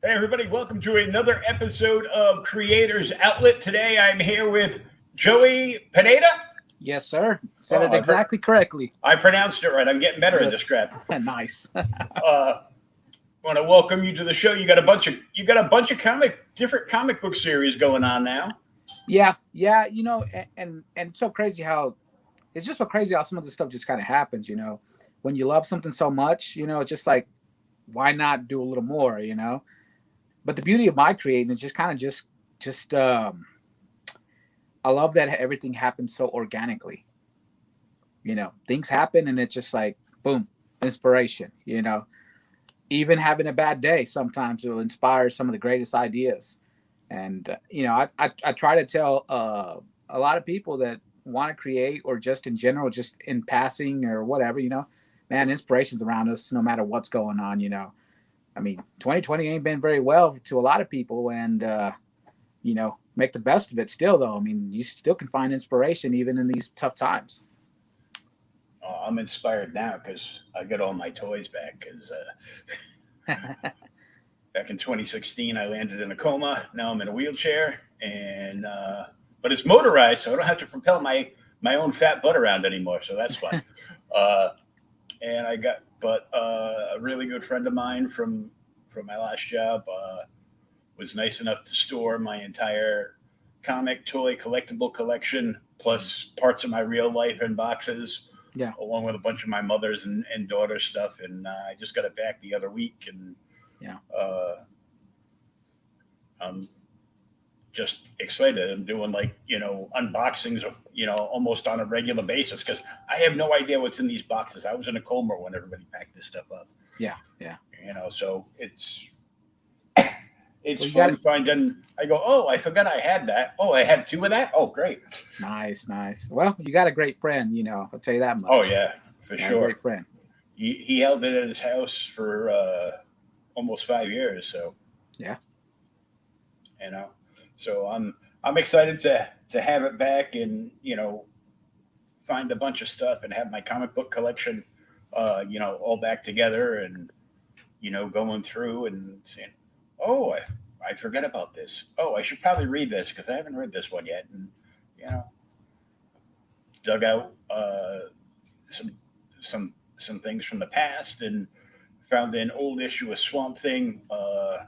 Hey, everybody, welcome to another episode of Creators Outlet. Today I'm here with Joey Pineda. Yes, sir. Said Oh, it exactly correctly. I pronounced it right. I'm getting better at Yes. this crap. Nice. Want to welcome you to the show. You got a bunch of different comic book series going on now. Yeah. And it's so crazy how it's just so crazy how some of this stuff just kind of happens, when you love something so much, it's just like, why not do a little more, But the beauty of my creating is just kind of just I love that everything happens so organically. Things happen and it's just like boom, inspiration, Even having a bad day sometimes will inspire some of the greatest ideas. And I try to tell a lot of people that want to create or just in general, just in passing or whatever, man, inspiration's around us no matter what's going on. I mean, 2020 ain't been very well to a lot of people, and make the best of it still, though. I mean, you still can find inspiration even in these tough times. I'm inspired now because I got all my toys back. Because back in 2016, I landed in a coma. Now I'm in a wheelchair, and but it's motorized, so I don't have to propel my own fat butt around anymore. So that's fun. And I got, but a really good friend of mine from my last job was nice enough to store my entire comic toy collectible collection plus parts of my real life in boxes. Yeah. Along with a bunch of my mother's and daughter's stuff, and I just got it back the other week, and yeah, I'm just excited. I'm doing unboxings, almost on a regular basis because I have no idea what's in these boxes. I was in a coma when everybody packed this stuff up. Yeah. So it's fun finding. I go, oh, I forgot I had that. Oh, I had two of that. Oh, great. Nice. Well, you got a great friend, I'll tell you that much. Oh yeah, for sure. A great friend. He held it at his house for almost 5 years. So yeah, so I'm excited to have it back and find a bunch of stuff and have my comic book collection all back together and going through and saying, oh, I forgot about this. Oh, I should probably read this because I haven't read this one yet. And dug out some things from the past and found an old issue of Swamp Thing.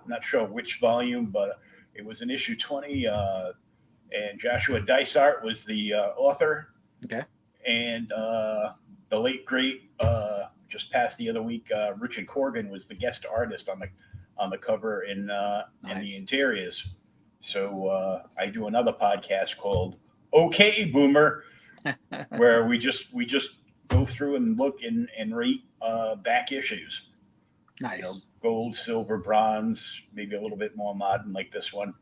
Not sure which volume, but it was in issue 20. And Joshua Dysart was the author. Okay. And the late great just passed the other week. Richard Corgan was the guest artist on the cover in the interiors. So I do another podcast called Okay Boomer, where we just go through and look and rate back issues. Nice. Gold, silver, bronze, maybe a little bit more modern like this one.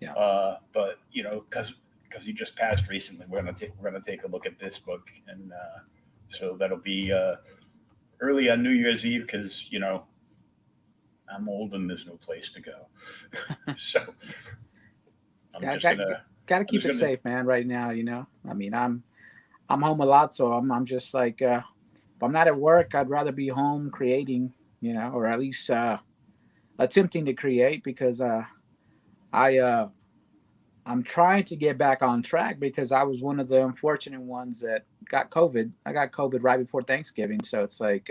Yeah. But because he just passed recently, we're gonna take a look at this book, and so that'll be early on New Year's Eve because I'm old and there's no place to go. So gotta keep it safe, man. Right now, I mean, I'm home a lot, so I'm just like, if I'm not at work, I'd rather be home creating, or at least attempting to create because I'm trying to get back on track because I was one of the unfortunate ones that got COVID. I got COVID right before Thanksgiving, so it's like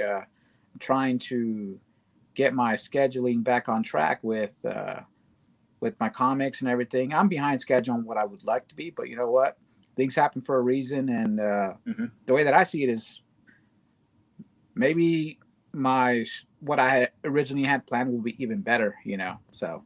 trying to get my scheduling back on track with my comics and everything. I'm behind schedule on what I would like to be, but you know what? Things happen for a reason, and the way that I see it is maybe what I had originally had planned will be even better, So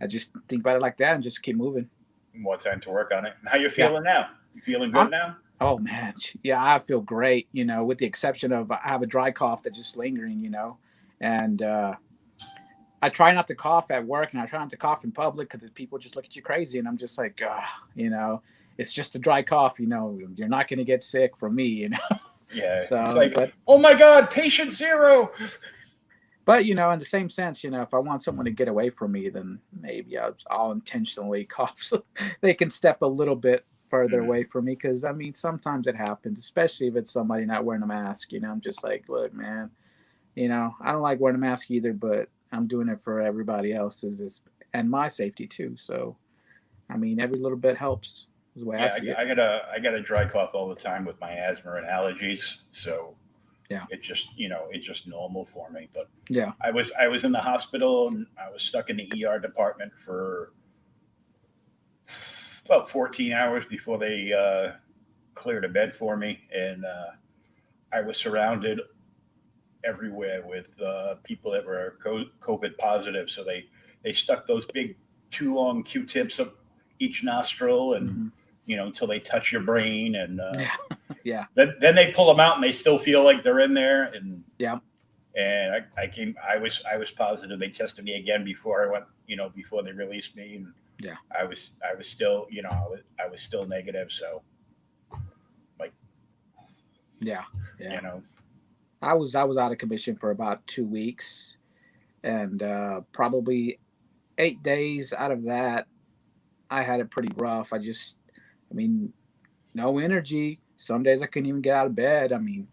I just think about it like that and just keep moving. More time to work on it. How you feeling now? You feeling good now? Oh man, yeah, I feel great. With the exception of I have a dry cough that's just lingering. And I try not to cough at work, and I try not to cough in public because people just look at you crazy, and I'm just like, it's just a dry cough. You're not going to get sick from me. Yeah. So, it's like, oh my God, patient zero. But in the same sense, if I want someone to get away from me, then maybe I'll intentionally cough so they can step a little bit further away from me. Because I mean, sometimes it happens, especially if it's somebody not wearing a mask. I'm just like, look, man, I don't like wearing a mask either, but I'm doing it for everybody else's and my safety too. So I mean, every little bit helps. Is the way I Yeah, see it. I got a dry cough all the time with my asthma and allergies, so Yeah, it's just normal for me. But yeah, I was in the hospital and I was stuck in the ER department for about 14 hours before they cleared a bed for me, and I was surrounded everywhere with people that were COVID positive. So they stuck those big, too long Q-tips up each nostril, and hmm until they touch your brain, and yeah, yeah, then they pull them out, and they still feel like they're in there, yeah, and I was positive. They tested me again before I went, before they released me, and yeah, I was still, I was still negative. So like, yeah, yeah. you know, I was out of commission for about 2 weeks, and probably 8 days out of that, I had it pretty rough. I mean, no energy. Some days I couldn't even get out of bed. I mean,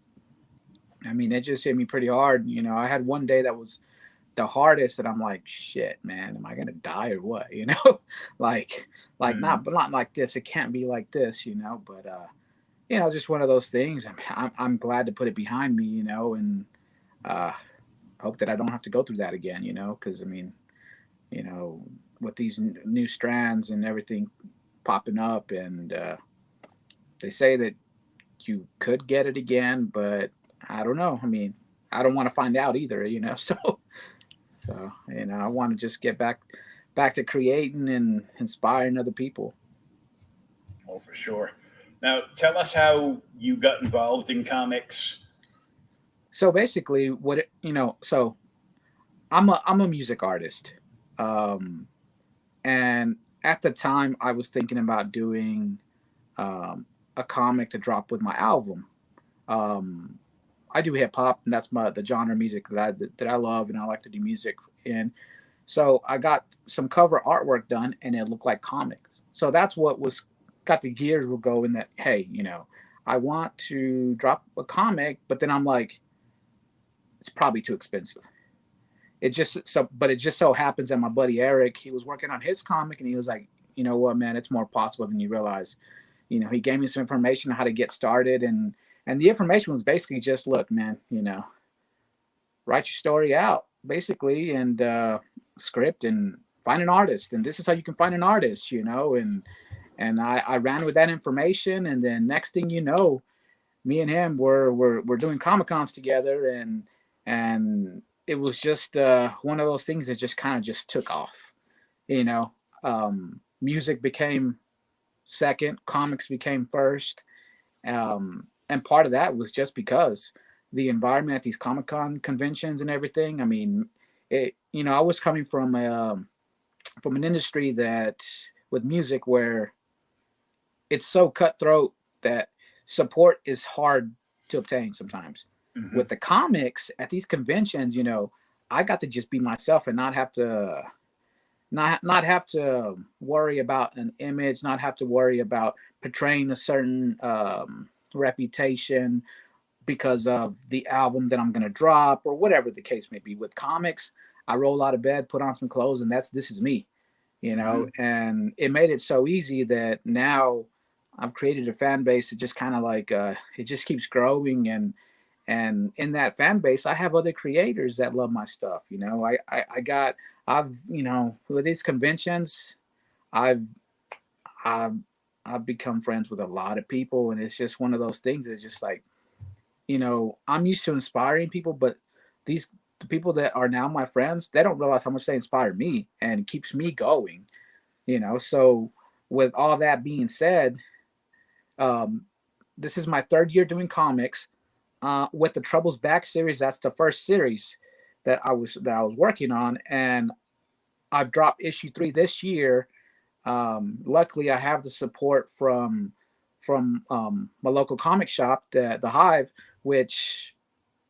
it just hit me pretty hard. I had one day that was the hardest, and I'm like, shit, man, am I gonna die or what? like, mm, not like this. It can't be like this. But just one of those things. I'm glad to put it behind me. And uh, hope that I don't have to go through that again. Because you know, with these new strands and everything popping up, and they say that you could get it again, but I don't know. I mean, I don't want to find out either. So I want to just get back to creating and inspiring other people. oh for sure. Now tell us how you got involved in comics. So basically, so I'm a music artist, um, and at the time I was thinking about doing a comic to drop with my album. Um, I do hip hop, and that's the genre of music that I love, and I like to do music in. So I got some cover artwork done, and it looked like comics. So that's what was got the gears were going. That hey, I want to drop a comic, but then I'm like, it's probably too expensive. But it just so happens that my buddy Eric, he was working on his comic, and he was like, you know what, man, it's more possible than you realize. He gave me some information on how to get started, and the information was basically just, look, man, write your story out basically, and script, and find an artist, and this is how you can find an artist, and I ran with that information, and then next thing you know, me and him were doing comic cons together, and it was just one of those things that just kind of just took off. you know Music became second, comics became first, and part of that was just because the environment at these Comic Con conventions and everything. I mean, I was coming from an industry that with music where it's so cutthroat that support is hard to obtain sometimes. Hmm. With the comics at these conventions, I got to just be myself and not have to worry about an image, not have to worry about portraying a certain reputation because of the album that I'm gonna drop or whatever the case may be. With comics, I roll out of bed, put on some clothes, and this is me, Hmm. And it made it so easy that now I've created a fan base that just kind of like it just keeps growing, and in that fan base I have other creators that love my stuff. I've with these conventions, I've I've I've become friends with a lot of people, and it's just one of those things. It's just like, I'm used to inspiring people, but these the people that are now my friends, they don't realize how much they inspire me and keeps me going. So with all that being said, um, this is my third year doing comics. With the Troubles Back series, that's the first series that I was working on, and I've dropped issue 3 this year. Luckily, I have the support from my local comic shop, the Hive, which,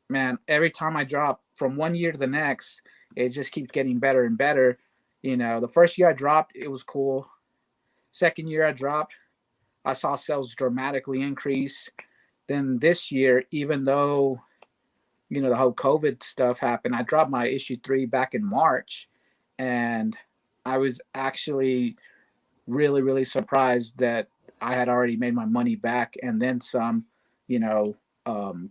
man, every time I drop from one year to the next, it just keeps getting better and better. The first year I dropped, it was cool. Second year I dropped, I saw sales dramatically increase. Then this year, even though the whole COVID stuff happened, I dropped my issue 3 back in March, and I was actually really, really surprised that I had already made my money back and then some, you know,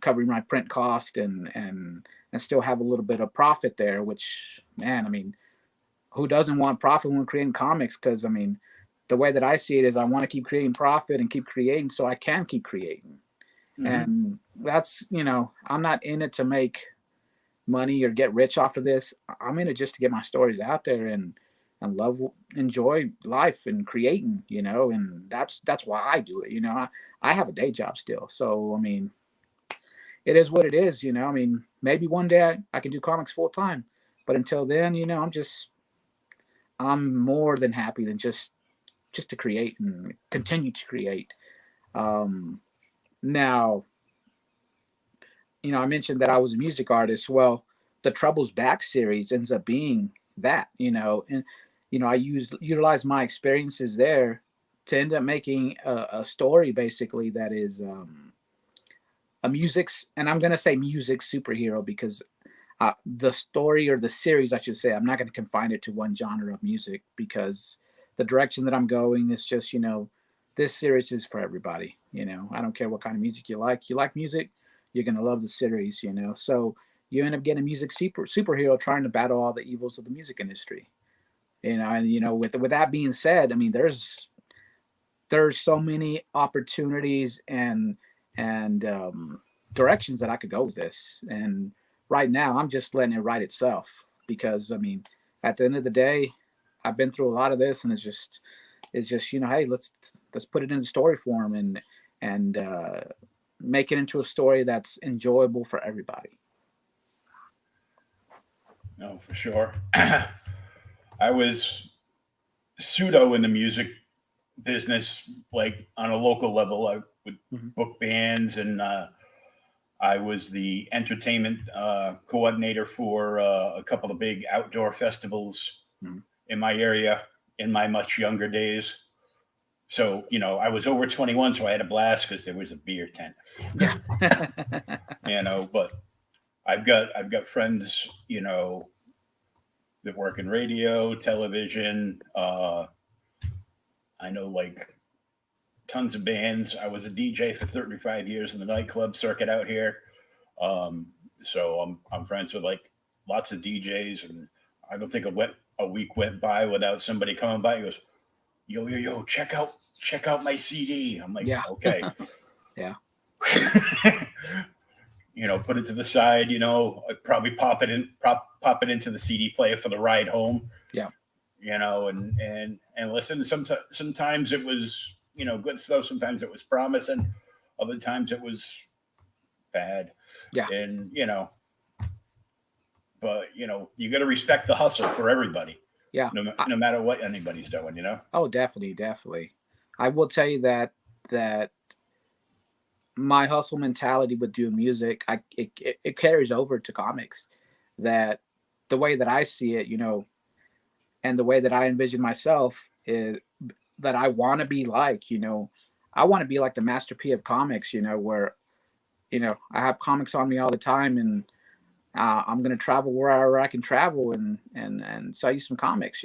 covering my print cost and still have a little bit of profit there. Which, man, I mean, who doesn't want profit when creating comics? Because I mean, the way that I see it is, I want to keep creating profit and keep creating so I can keep creating. And that's, I'm not in it to make money or get rich off of this. I'm in it just to get my stories out there and enjoy life and creating, and that's why I do it. I have a day job still. So, I mean, it is what it is, I mean, maybe one day I can do comics full time, but until then, I'm more than happy than just to create and continue to create. Now, I mentioned that I was a music artist. Well, the Troubles Back series ends up being that, and I utilize my experiences there to end up making a story basically that is a music's, and I'm gonna say music superhero because the story or the series, I should say, I'm not going to confine it to one genre of music because the direction that I'm going is just, this series is for everybody. I don't care what kind of music you like. You like music, you're going to love the series, So you end up getting a music superhero trying to battle all the evils of the music industry. And with that being said, I mean, there's so many opportunities and directions that I could go with this. And right now, I'm just letting it write itself because, I mean, at the end of the day, I've been through a lot of this, and it's just hey, let's put it in story form and make it into a story that's enjoyable for everybody. No, for sure. I was pseudo in the music business, like on a local level. I would book bands, and I was the entertainment coordinator for a couple of big outdoor festivals in my area in my much younger days. So, I was over 21, so I had a blast because there was a beer tent. Yeah. But I've got friends, that work in radio, television. I know like tons of bands. I was a DJ for 35 years in the nightclub circuit out here. So I'm friends with like lots of DJs, and I don't think a week went by without somebody coming by. He goes, yo, check out my CD. I'm like, yeah. Okay. Yeah. Put it to the side, I'd probably pop it into the CD player for the ride home. Yeah. And listen, sometimes it was, good stuff. Sometimes it was promising. Other times it was bad. Yeah. And, but, you got to respect the hustle for everybody. Yeah. No matter what anybody's doing, Oh, definitely. I will tell you that my hustle mentality with doing music, it carries over to comics. That the way that I see it, and the way that I envision myself is that I want to be like, I want to be like the Master P of comics, where, I have comics on me all the time, and I'm going to travel wherever I can travel and sell you some comics,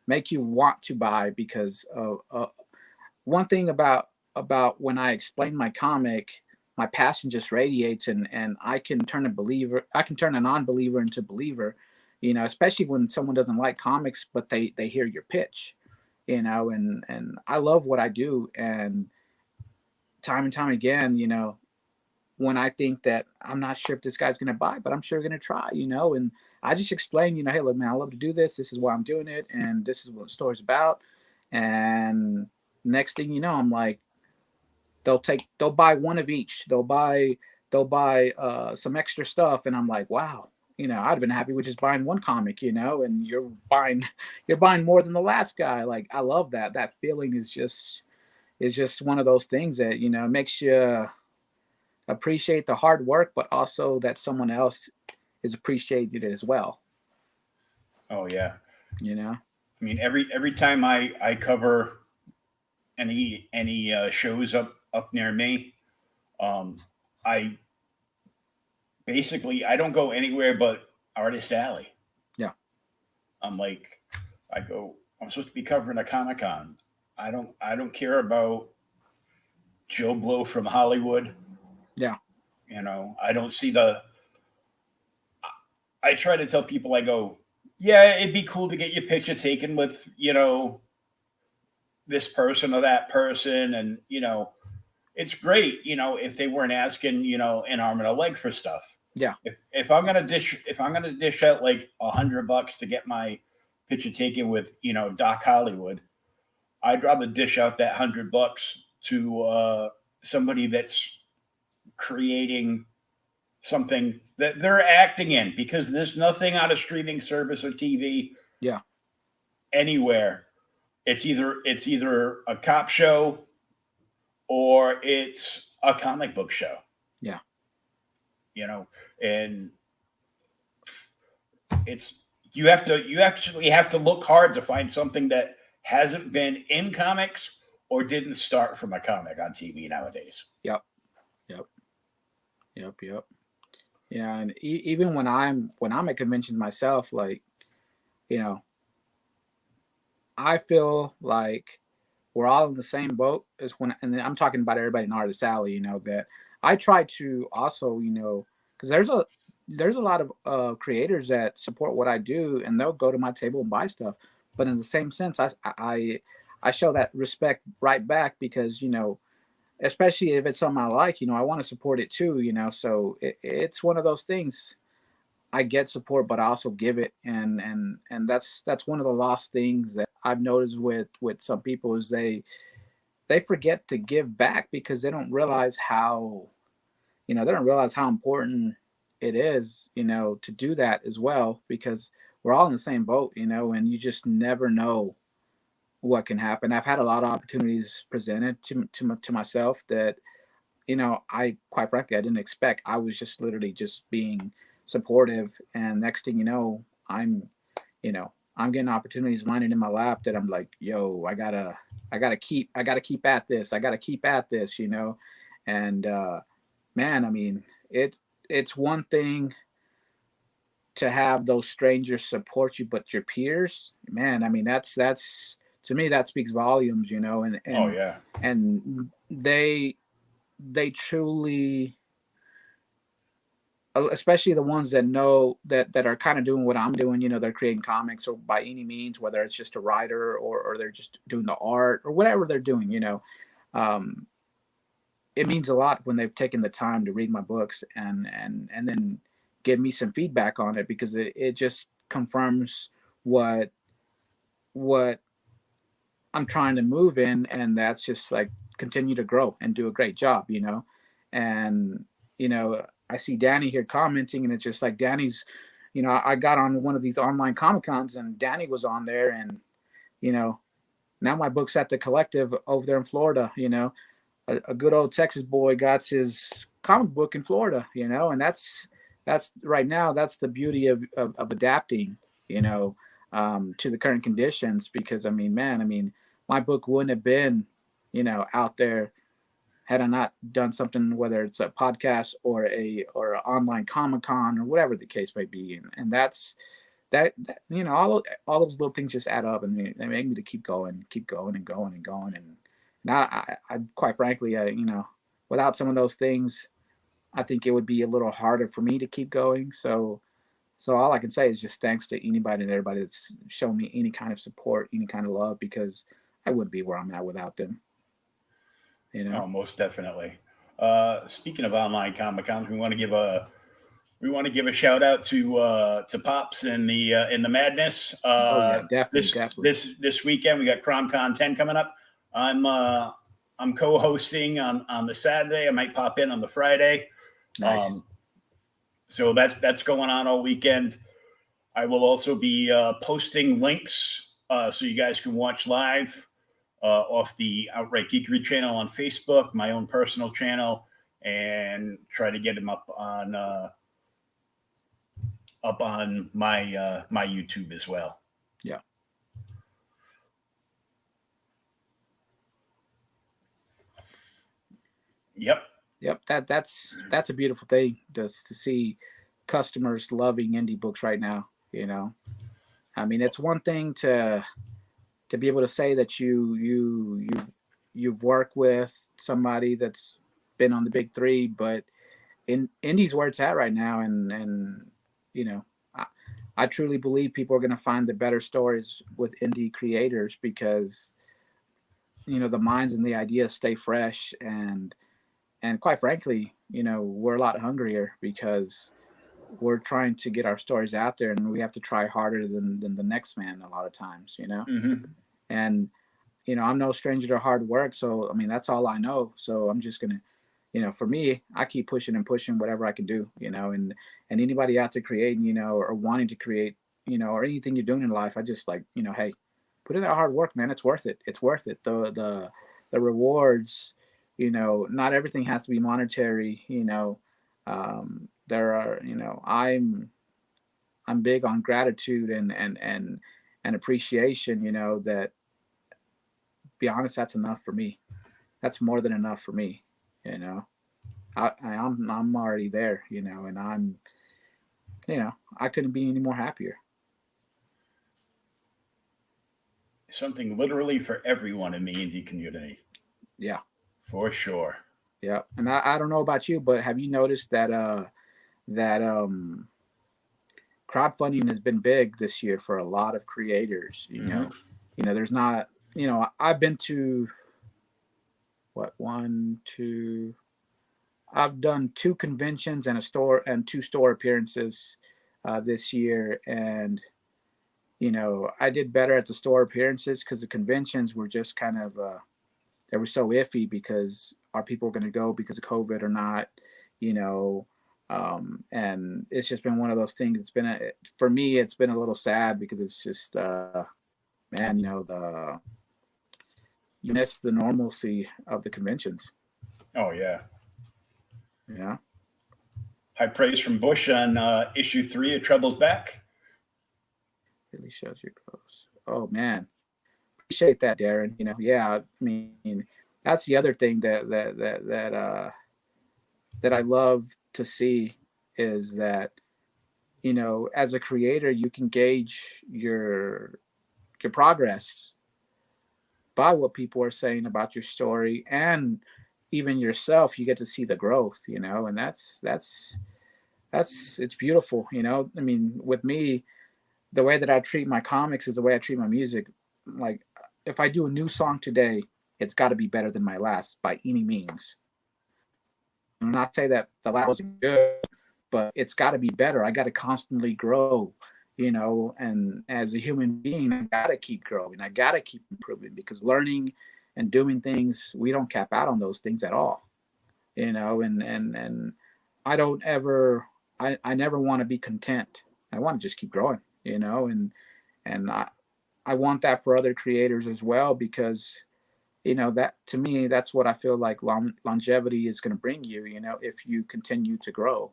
make you want to buy because one thing about when I explain my comic, my passion just radiates, and I can turn a non-believer into believer, especially when someone doesn't like comics, but they hear your pitch, and I love what I do. And time again, when I think that I'm not sure if this guy's going to buy, but I'm sure going to try, and I just explain, hey, look, man, I love to do this. This is why I'm doing it. And this is what the story's about. And next thing you know, I'm like, they'll buy one of each. They'll buy some extra stuff. And I'm like, wow, I'd have been happy with just buying one comic, and you're buying more than the last guy. Like, I love that feeling is just one of those things that, makes you appreciate the hard work, but also that someone else is appreciated as well. Oh yeah. I mean, every time I cover any shows up near me, I basically I don't go anywhere but Artist Alley. Yeah. I'm like, I'm supposed to be covering a Comic Con. I don't care about Joe Blow from Hollywood. Yeah. I don't see I try to tell people, I go, yeah, it'd be cool to get your picture taken with, this person or that person. And, it's great, if they weren't asking, an arm and a leg for stuff. Yeah. If I'm gonna dish out like $100 to get my picture taken with, Doc Hollywood, I'd rather dish out that $100 to somebody that's creating something that they're acting in, because there's nothing on a streaming service or TV Yeah. anywhere. It's either a cop show or it's a comic book show. Yeah. And it's you actually have to look hard to find something that hasn't been in comics or didn't start from a comic on TV nowadays. Yep. Yeah, and even when I'm at conventions myself, like, I feel like we're all in the same boat as when, and I'm talking about everybody in Artist Alley, that I try to also, because there's a lot of creators that support what I do, and they'll go to my table and buy stuff. But in the same sense, I show that respect right back, because especially if it's something I like, I want to support it too, So it's one of those things. I get support, but I also give it, and that's one of the lost things that I've noticed with some people is they forget to give back, because they don't realize how important it is, to do that as well, because we're all in the same boat, and you just never know what can happen. I've had a lot of opportunities presented to myself that, I quite frankly I didn't expect. I was just literally just being supportive, and next thing you know, I'm getting opportunities lining in my lap that I'm like, yo, I gotta keep at this. I gotta keep at this, And man, I mean, it's one thing to have those strangers support you, but your peers, man, I mean, that's to me that speaks volumes, and Oh yeah. and they truly, especially the ones that know that are kind of doing what I'm doing, they're creating comics or by any means, whether it's just a writer or they're just doing the art or whatever they're doing, um, it means a lot when they've taken the time to read my books and then give me some feedback on it, because it just confirms what I'm trying to move in, and that's just like continue to grow and do a great job, And I see Danny here commenting, and it's just like Danny's, I got on one of these online Comic Cons, and Danny was on there, and now my book's at the Collective over there in Florida. A good old Texas boy got his comic book in Florida, and that's right now, that's the beauty of adapting, to the current conditions, because I mean, man, my book wouldn't have been, out there had I not done something, whether it's a podcast or an online Comic Con or whatever the case may be, and that's that all those little things just add up, and they make me to keep going and going and going, and now I quite frankly, without some of those things, I think it would be a little harder for me to keep going. So all I can say is just thanks to anybody and everybody that's shown me any kind of support, any kind of love, because I wouldn't be where I'm at without them. Oh, most definitely. Speaking of online Comic Cons, we want to give a shout out to Pops in the Madness. Oh yeah, definitely, this definitely. this weekend we got CromCon 10 coming up. I'm co-hosting on the Saturday. I might pop in on the Friday. Nice. So that's going on all weekend. I will also be posting links so you guys can watch live off the Outright Geekery channel on Facebook, my own personal channel, and try to get them up on my YouTube as well. Yeah. Yep. Yep, that's a beautiful thing just to see customers loving indie books right now. You know, I mean, it's one thing to be able to say that you've worked with somebody that's been on the big three, but in indies where it's at right now, and you know, I, I truly believe people are going to find the better stories with indie creators because the minds and the ideas stay fresh, and quite frankly, we're a lot hungrier because we're trying to get our stories out there, and we have to try harder than the next man a lot of times, Mm-hmm. and I'm no stranger to hard work. So I mean, that's all I know. So I'm just gonna, for me, I keep pushing and pushing whatever I can do, and anybody out there creating, or wanting to create, or anything you're doing in life, I just like, hey, put in that hard work, man. It's worth it. It's worth it. The rewards, not everything has to be monetary. There are, I'm big on gratitude and appreciation. That, be honest, that's enough for me. That's more than enough for me. You know, I'm already there. And I couldn't be any more happier. Something literally for everyone in the indie community, Yeah, for sure. yeah. And I don't know about you, but have you noticed that crowdfunding has been big this year for a lot of creators? Mm-hmm. There's not. I've been to what, one, two. I've done two conventions and a store and two store appearances this year, and I did better at the store appearances because the conventions were just kind of they were so iffy because are people going to go because of COVID or not, you know, and it's just been one of those things. It's been for me, it's been a little sad because it's just man, you miss the normalcy of the conventions. Oh yeah. Yeah. High praise from Bush on issue 3 of Trouble's Back. Really shows your clothes. Oh man, appreciate that, Darren. Yeah. I mean, that's the other thing that I love to see is that as a creator, you can gauge your progress by what people are saying about your story, and even yourself. You get to see the growth, and that's it's beautiful. I mean, with me, the way that I treat my comics is the way I treat my music. Like, if I do a new song today, it's got to be better than my last by any means. I'm not say that the last wasn't good, but it's got to be better. I got to constantly grow, and as a human being, I got to keep growing. I got to keep improving because learning and doing things, we don't cap out on those things at all, and I don't ever, I never want to be content. I want to just keep growing, and I want that for other creators as well because that to me, that's what I feel like longevity is going to bring you, if you continue to grow.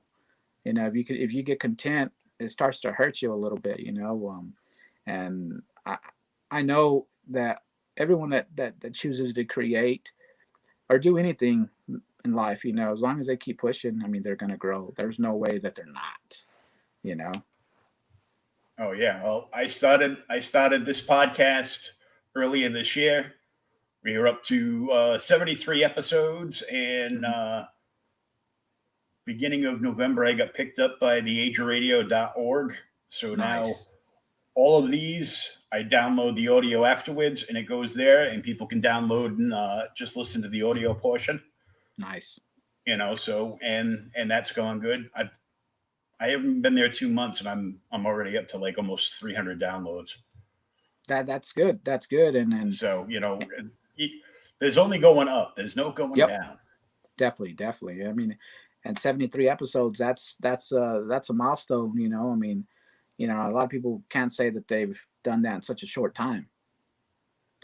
If you get content, it starts to hurt you a little bit, and I know that everyone that chooses to create or do anything in life, as long as they keep pushing, I mean, they're going to grow. There's no way that they're not, you know. Oh yeah. Well, I started this podcast early in this year. We were up to 73 episodes, and beginning of November, I got picked up by theageradio.org. So now Nice. all of these, I download the audio afterwards, and it goes there, and people can download and just listen to the audio portion. Nice. So and that's going good. I haven't been there 2 months, and I'm already up to like almost 300 downloads. That's good. That's good. And So there's only going up. There's no going yep, down. definitely. I mean, and 73 episodes, that's a milestone, I mean, a lot of people can't say that they've done that in such a short time.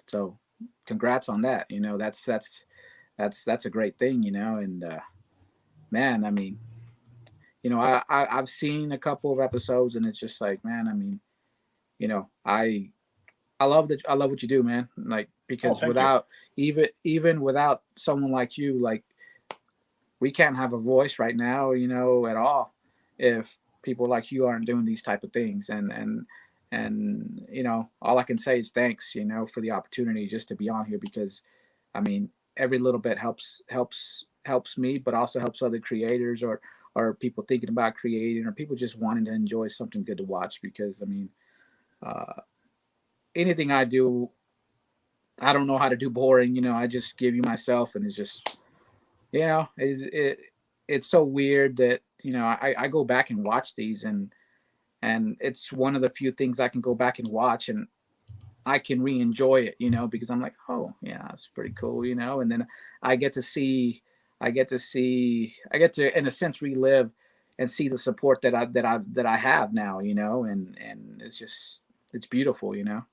So congrats on that. That's a great thing, and man, I mean, I've seen a couple of episodes and it's just like, man, I mean, I love what you do, man. Like, Oh, because thank you. without even without someone like you, like, we can't have a voice right now, you know, at all, if people like you aren't doing these type of things. And you know, all I can say is thanks, you know, for the opportunity just to be on here, because I mean, every little bit helps me, but also helps other creators, or people thinking about creating, or people just wanting to enjoy something good to watch. Because I mean, uh, anything I do, I don't know how to do boring. You know, I just give you myself, and it's just, you know, it's so weird that, you know, I go back and watch these, and it's one of the few things I can go back and watch, and I can re-enjoy it, you know, because I'm like, oh yeah, that's pretty cool, you know. And then I get to see, I get to, in a sense, relive and see the support that I have now, you know. And it's just, it's beautiful, you know.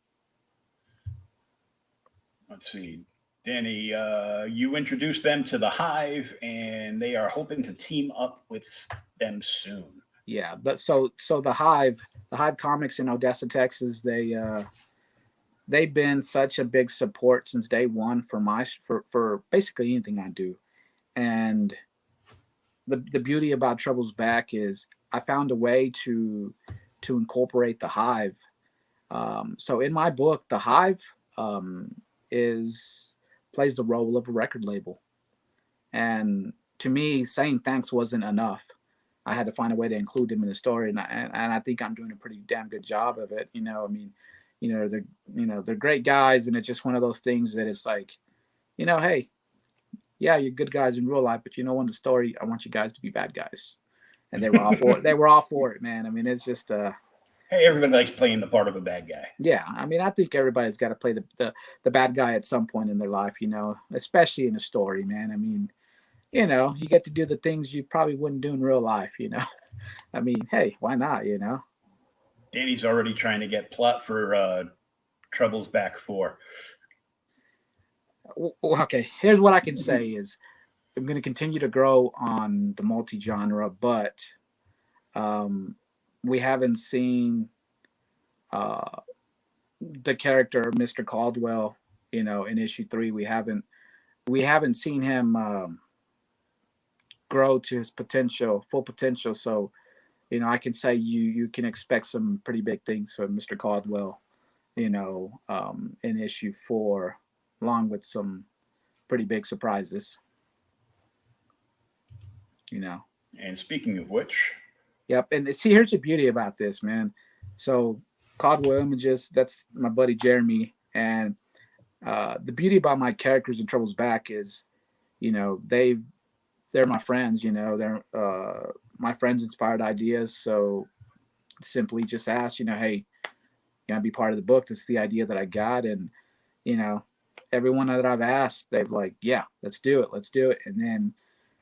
Let's see. Danny, you introduced them to the Hive, and they are hoping to team up with them soon. Yeah, but so the Hive Comics in Odessa, Texas, they've been such a big support since day one for for basically anything I do. And the beauty about Trouble's Back is I found a way to incorporate the Hive. So in my book, the Hive is plays the role of a record label, and to me, saying thanks wasn't enough. I had to find a way to include them in the story, and I think I'm doing a pretty damn good job of it. You know, I mean, they're great guys, and it's just one of those things that it's like, you know, hey, yeah, you're good guys in real life, but you know, in the story, I want you guys to be bad guys, and they were all for it. They were all for it, man. I mean, it's just Hey, everybody likes playing the part of a bad guy. yeah. I mean, I think everybody's got to play the bad guy at some point in their life, you know, especially in a story, man. I mean, you know, you get to do the things you probably wouldn't do in real life, you know. I mean, hey, why not, you know? Danny's already trying to get plot for Trouble's Back 4. Okay, here's what I can say is I'm going to continue to grow on the multi-genre, but um, we haven't seen uh, the character of Mr. Caldwell, you know, in issue 3. We haven't seen him grow to his potential, full potential. So, you know, I can say you can expect some pretty big things from Mr. Caldwell, you know, in issue 4, along with some pretty big surprises, you know. And speaking of which, Yep. And see, here's the beauty about this, man. So Caldwell Images, that's my buddy Jeremy. And the beauty about my characters in Trouble's Back is, you know, they're my friends, you know, they're my friends inspired ideas. So simply just ask, you know, hey, you want to be part of the book? That's the idea that I got. And, you know, everyone that I've asked, they've like, yeah, let's do it. Let's do it. And then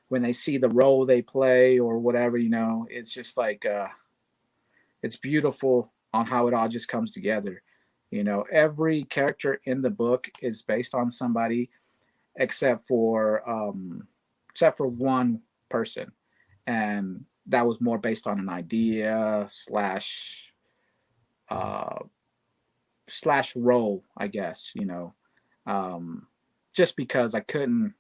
when they see the role they play or whatever, you know, it's just like, it's beautiful on how it all just comes together. You know, every character in the book is based on somebody except for one person, and that was more based on an idea uh, slash role, I guess. You know, just because I couldn't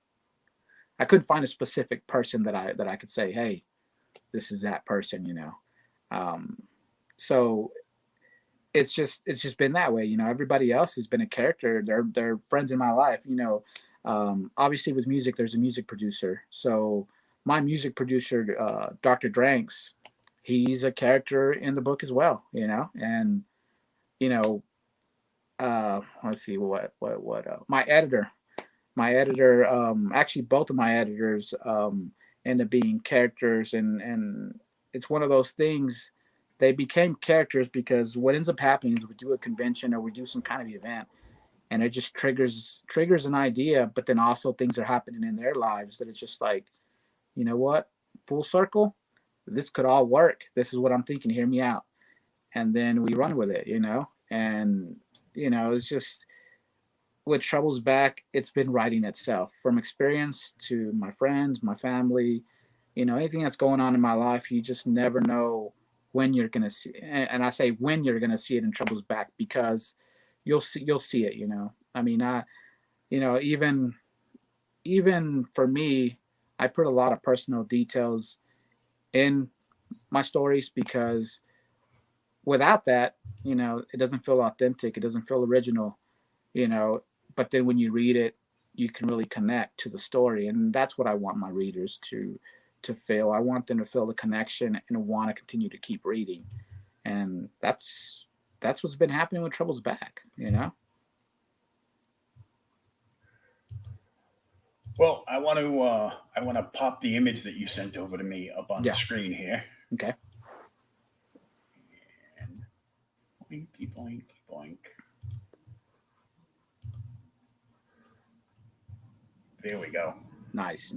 find a specific person that I could say, hey, this is that person. You know, so it's just been that way. You know, everybody else has been a character. They're friends in my life. You know, obviously with music, there's a music producer. So my music producer, Dr. Dranks, he's a character in the book as well. You know, and you know, let's see what my editor, actually both of my editors end up being characters, and it's one of those things. They became characters because what ends up happening is we do a convention or we do some kind of event, and it just triggers an idea, but then also things are happening in their lives that it's just like, you know what, full circle, this could all work. This is what I'm thinking. Hear me out, and then we run with it, you know. And you know, it's just with Trouble's Back, it's been writing itself from experience to my friends, my family, you know, anything that's going on in my life. You just never know when you're gonna see, and I say when you're gonna see it in Trouble's Back, because you'll see it. You know, I mean, you know, even for me, I put a lot of personal details in my stories, because without that, it doesn't feel authentic. It doesn't feel original, you know. But then when you read it, you can really connect to the story, and that's what I want my readers to feel. I want them to feel the connection and want to continue to keep reading, and that's what's been happening with Trouble's Back, Well, I want to pop the image that you sent over to me up on the Yeah. screen here. Okay. And boinky boinky boink. There we go. Nice.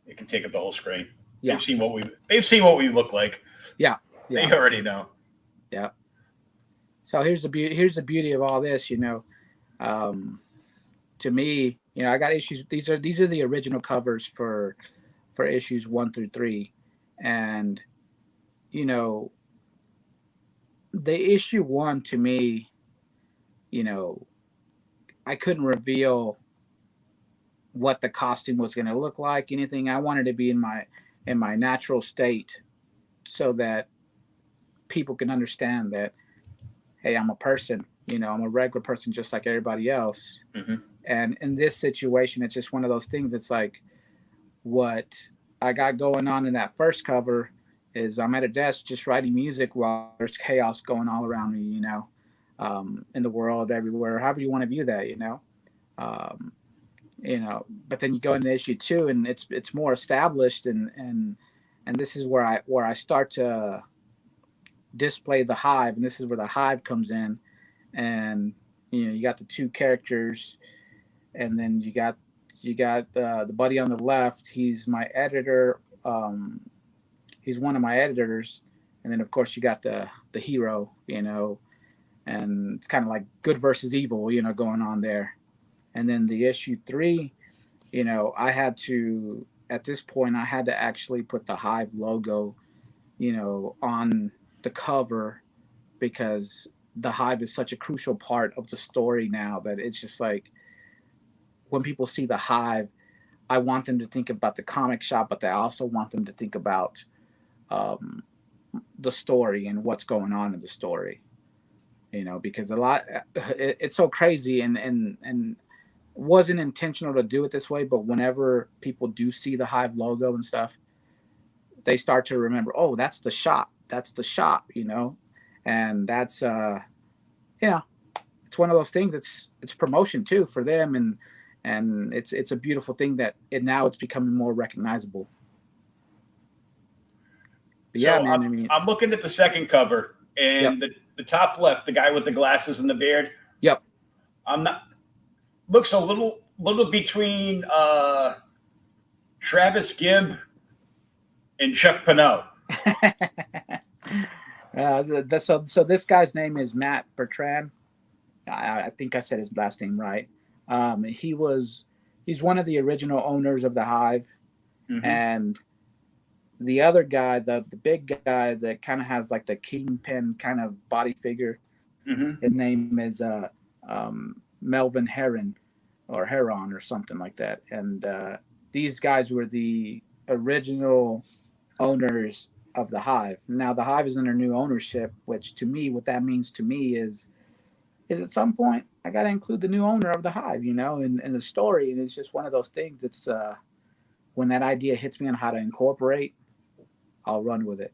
It can take up the whole screen. Yeah. They've seen what we look like. Yeah. They already know. Yeah. So here's the beauty of all this, to me, I got issues. These are the original covers for issues 1 through 3, and the issue 1 to me, I couldn't reveal what the costume was going to look like, anything. I wanted to be in my natural state, so that people can understand that, hey, I'm a person, I'm a regular person just like everybody else. Mm-hmm. And in this situation, it's just one of those things. It's like, what I got going on in that first cover is I'm at a desk just writing music while there's chaos going all around me, in the world, everywhere, however you want to view that, but then you go into issue 2 and it's more established, and this is where I start to display the hive, and this is where the hive comes in, and you got the 2 characters, and then you got the buddy on the left. He's my editor. He's one of my editors, and then of course you got the hero, and it's kind of like good versus evil, going on there. And then the issue 3, I had to, at this point, I had to actually put the hive logo, on the cover, because the hive is such a crucial part of the story now, that it's just like, when people see the hive, I want them to think about the comic shop, but I also want them to think about the story and what's going on in the story, because it's so crazy, and wasn't intentional to do it this way, but whenever people do see the hive logo and stuff, they start to remember, oh, that's the shop, and that's it's one of those things. It's promotion too for them, and it's a beautiful thing that now it's becoming more recognizable. But so I'm looking at the second cover, and the top left, the guy with the glasses and the beard. Yep. Looks a little between Travis Gibb and Chuck Pinot. So this guy's name is Matt Bertrand. I think I said his last name right. He's one of the original owners of the Hive, mm-hmm. And the other guy, the big guy that kind of has like the kingpin kind of body figure, mm-hmm. His name is Melvin Heron or something like that. And these guys were the original owners of the Hive. Now the Hive is under new ownership, which to me, what that means to me is at some point I got to include the new owner of the Hive, in the story. And it's just one of those things. It's when that idea hits me on how to incorporate, I'll run with it,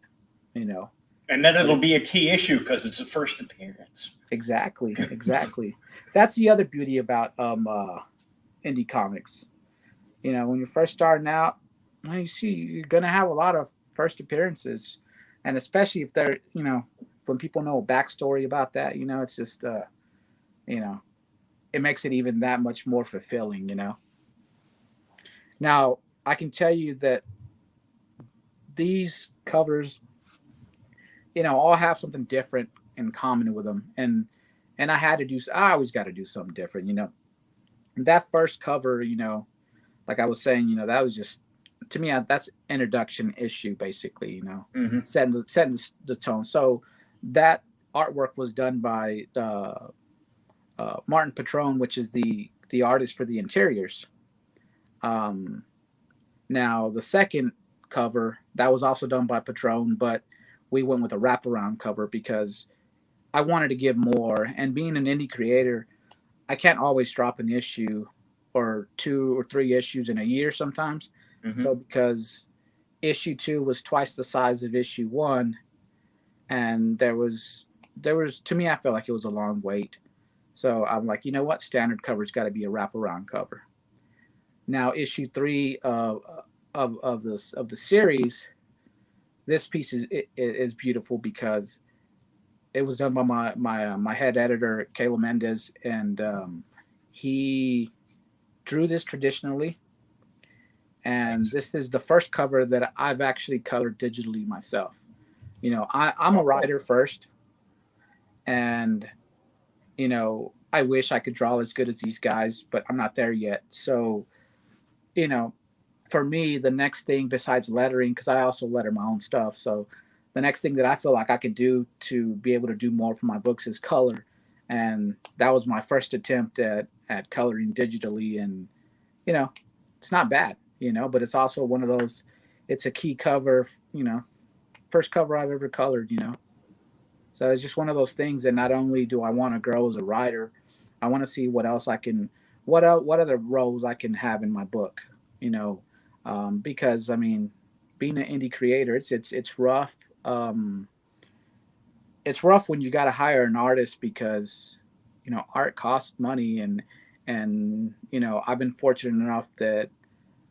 And then it'll be a key issue because it's the first appearance. Exactly. That's the other beauty about indie comics. When you're first starting out, you're gonna have a lot of first appearances, and especially if they're, when people know a backstory about that, it's just, it makes it even that much more fulfilling. Now I can tell you that these covers, all have something different in common with them, and I always got to do something different. That first cover, like I was saying, that was just, to me, that's introduction issue basically, mm-hmm. setting the tone. So that artwork was done by Martin Petrone, which is the artist for the interiors. Now the second cover that was also done by Petrone, but we went with a wraparound cover because I wanted to give more. And being an indie creator, I can't always drop an issue or 2 or 3 issues in a year sometimes. Mm-hmm. So because issue 2 was twice the size of issue 1, and there was to me, I felt like it was a long wait. So I'm like, you know what, standard cover's got to be a wraparound cover. Now issue 3 of the series, this piece is beautiful because it was done by my head editor, Kayla Mendez, and he drew this traditionally. And this is the first cover that I've actually colored digitally myself. You know, I'm a writer first, and you know, I wish I could draw as good as these guys, but I'm not there yet. So, you know, for me, the next thing besides lettering, because I also letter my own stuff, so the next thing that I feel like I could do to be able to do more for my books is color. And that was my first attempt at coloring digitally. And, you know, it's not bad, you know, but it's also one of those, it's a key cover, you know, first cover I've ever colored, you know. So it's just one of those things that not only do I want to grow as a writer, I want to see what else I can, what other roles I can have in my book, you know, because I mean, being an indie creator, it's rough. It's rough when you got to hire an artist because, you know, art costs money, and you know, I've been fortunate enough that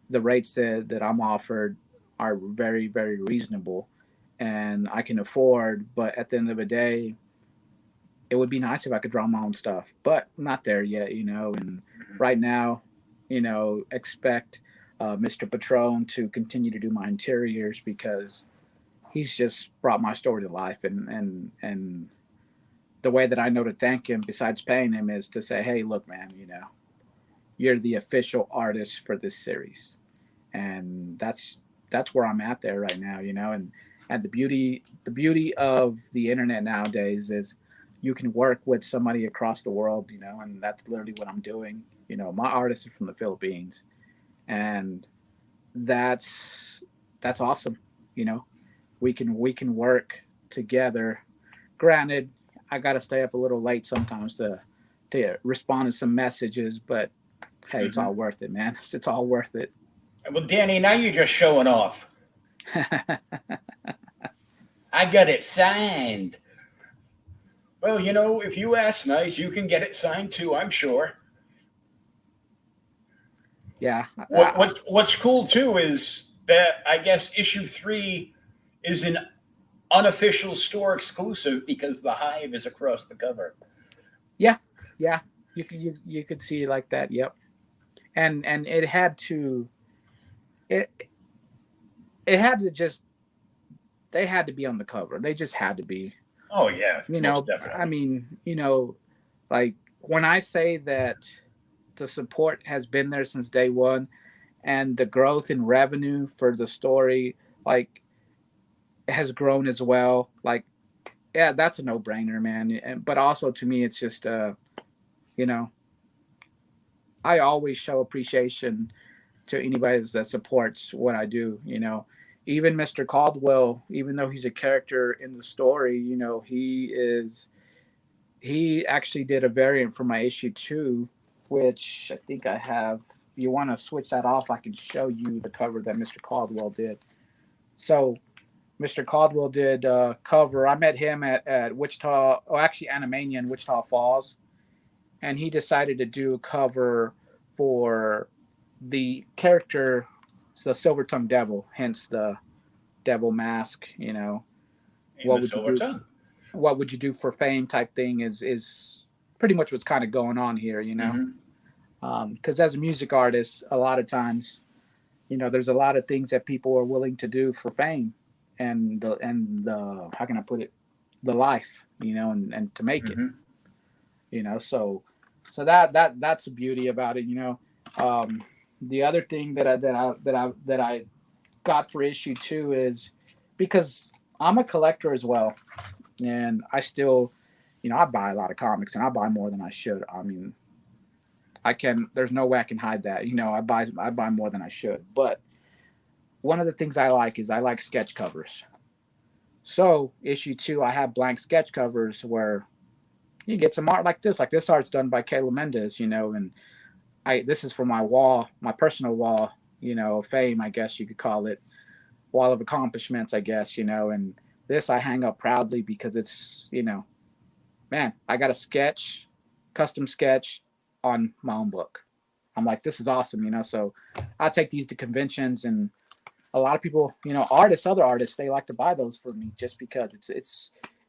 the rates that I'm offered are very, very reasonable, and I can afford. But at the end of the day, it would be nice if I could draw my own stuff, but I'm not there yet, you know. And right now, you know, expect Mr. Patron to continue to do my interiors because he's just brought my story to life. And the way that I know to thank him, besides paying him, is to say, hey, look, man, you know, you're the official artist for this series. And that's where I'm at there right now, you know. And the beauty of the internet nowadays is you can work with somebody across the world, you know, and that's literally what I'm doing. You know, my artist is from the Philippines, and that's awesome. You know, we can work together. Granted, I got to stay up a little late sometimes to respond to some messages, but hey, it's all worth it, man. It's all worth it. Well, Danny, now you're just showing off. I got it signed. Well, you know, if you ask nice, you can get it signed too, I'm sure. Yeah. What's cool too is that I guess issue 3 is an unofficial store exclusive because the hive is across the cover. Yeah. You could see it like that. Yep. And it had to they had to be on the cover. They just had to be. Oh yeah. You know, definitely. I mean, you know, like when I say that the support has been there since day one, and the growth in revenue for the story, like, has grown as well. Like, yeah, that's a no-brainer, man. But also to me, it's just, you know, I always show appreciation to anybody that supports what I do. You know, even Mr. Caldwell, even though he's a character in the story, you know, he actually did a variant for my issue 2, which I think I have. If you want to switch that off, I can show you the cover that Mr. Caldwell did. So Mr. Caldwell did a cover. I met him at Wichita, actually Animania in Wichita Falls, and he decided to do a cover for the character, the Silver-Tongued Devil, hence the devil mask, you know. What would you do for fame type thing is pretty much what's kind of going on here, you know. Because as a music artist, a lot of times, you know, there's a lot of things that people are willing to do for fame and the how can I put it, the life, you know, and to make it, you know. So that's the beauty about it, you know. The other thing that I got for issue 2 is because I'm a collector as well, and I still, I buy a lot of comics and I buy more than I should. I mean, there's no way I can hide that. I buy more than I should. But one of the things I like is I like sketch covers. So issue 2, I have blank sketch covers where you get some art like this. Like this art's done by Kayla Mendez, and this is for my wall, my personal wall, of fame, I guess you could call it, wall of accomplishments, I guess, and this I hang up proudly because it's, man, I got a sketch, custom sketch on my own book. I'm like, this is awesome, so I take these to conventions, and a lot of people, other artists, they like to buy those for me just because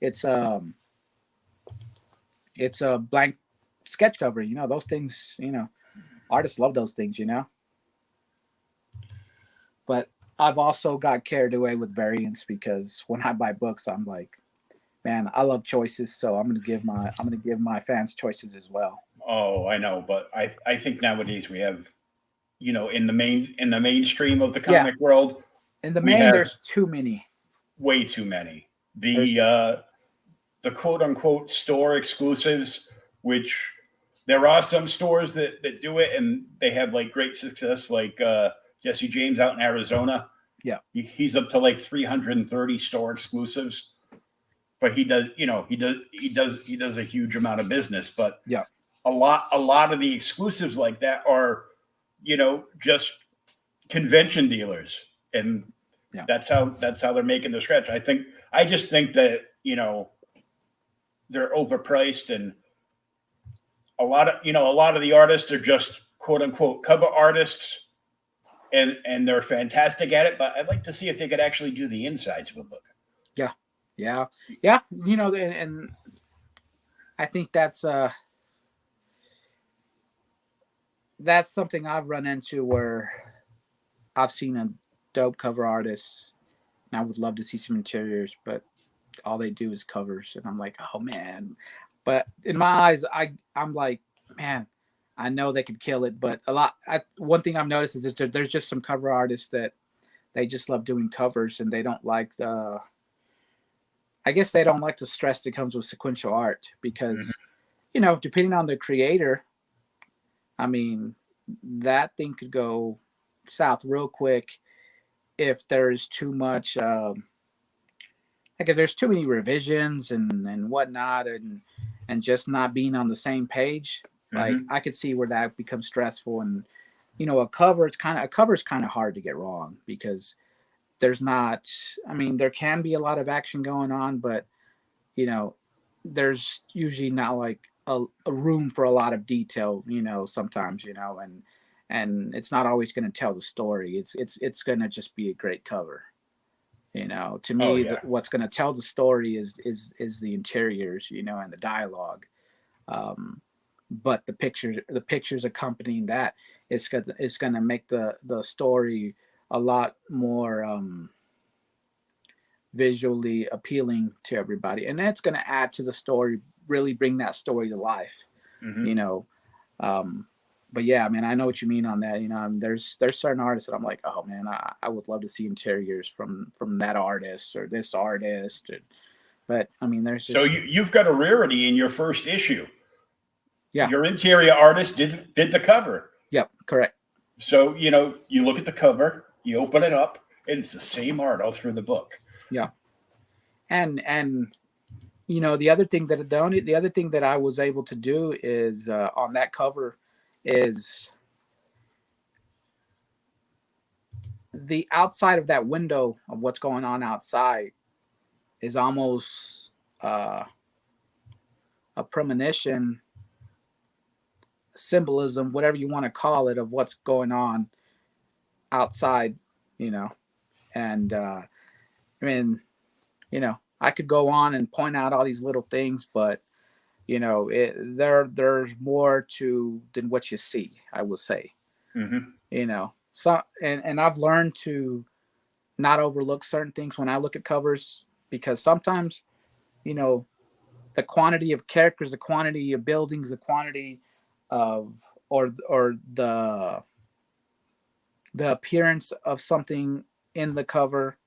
it's a blank sketch cover, those things, artists love those things, but I've also got carried away with variants because when I buy books, I'm like, man, I love choices, so I'm gonna give my fans choices as well. Oh, I know, but I think nowadays we have, in the mainstream of the comic world, in the main, there's too many, way too many. The quote unquote store exclusives, which there are some stores that do it and they have like great success, like Jesse James out in Arizona. Yeah, he's up to like 330 store exclusives, but he does a huge amount of business. But yeah, a lot of the exclusives like that are, just convention dealers, and that's how they're making their scratch. I just think that they're overpriced, and a lot of the artists are just quote unquote cover artists, and they're fantastic at it. But I'd like to see if they could actually do the insides of a book. Yeah. And I think that's something I've run into where I've seen a dope cover artist, and I would love to see some interiors, but all they do is covers, and I'm like, oh man. But in my eyes, I'm like, man, I know they could kill it, but one thing I've noticed is that there's just some cover artists that they just love doing covers, and they don't like I guess they don't like the stress that comes with sequential art because, depending on the creator, I mean, that thing could go south real quick if there's too much, like if there's too many revisions and whatnot, and just not being on the same page. Like I could see where that becomes stressful, and a cover is kind of hard to get wrong because there's not. I mean, there can be a lot of action going on, but there's usually not like a room for a lot of detail. Sometimes and it's not always going to tell the story. It's going to just be a great cover. To me, what's going to tell the story is the interiors, and the dialogue. But the pictures accompanying that, it's going to make the story a lot more visually appealing to everybody, and that's going to add to the story, really bring that story to life. But yeah, I mean, I know what you mean on that. There's certain artists that I'm like, oh man, I would love to see interiors from that artist or this artist. But I mean, there's just... So you've got a rarity in your first issue. Yeah, your interior artist did the cover. Yep, correct. So you look at the cover, you open it up, and it's the same art all through the book. Yeah, and the other thing that I was able to do is on that cover is the outside of that window of what's going on outside is almost a premonition, symbolism, whatever you want to call it, of what's going on outside, and I mean, I could go on and point out all these little things, but there's more to than what you see, I will say. So and I've learned to not overlook certain things when I look at covers, because sometimes the quantity of characters, the quantity of buildings, the quantity of or the appearance of something in the cover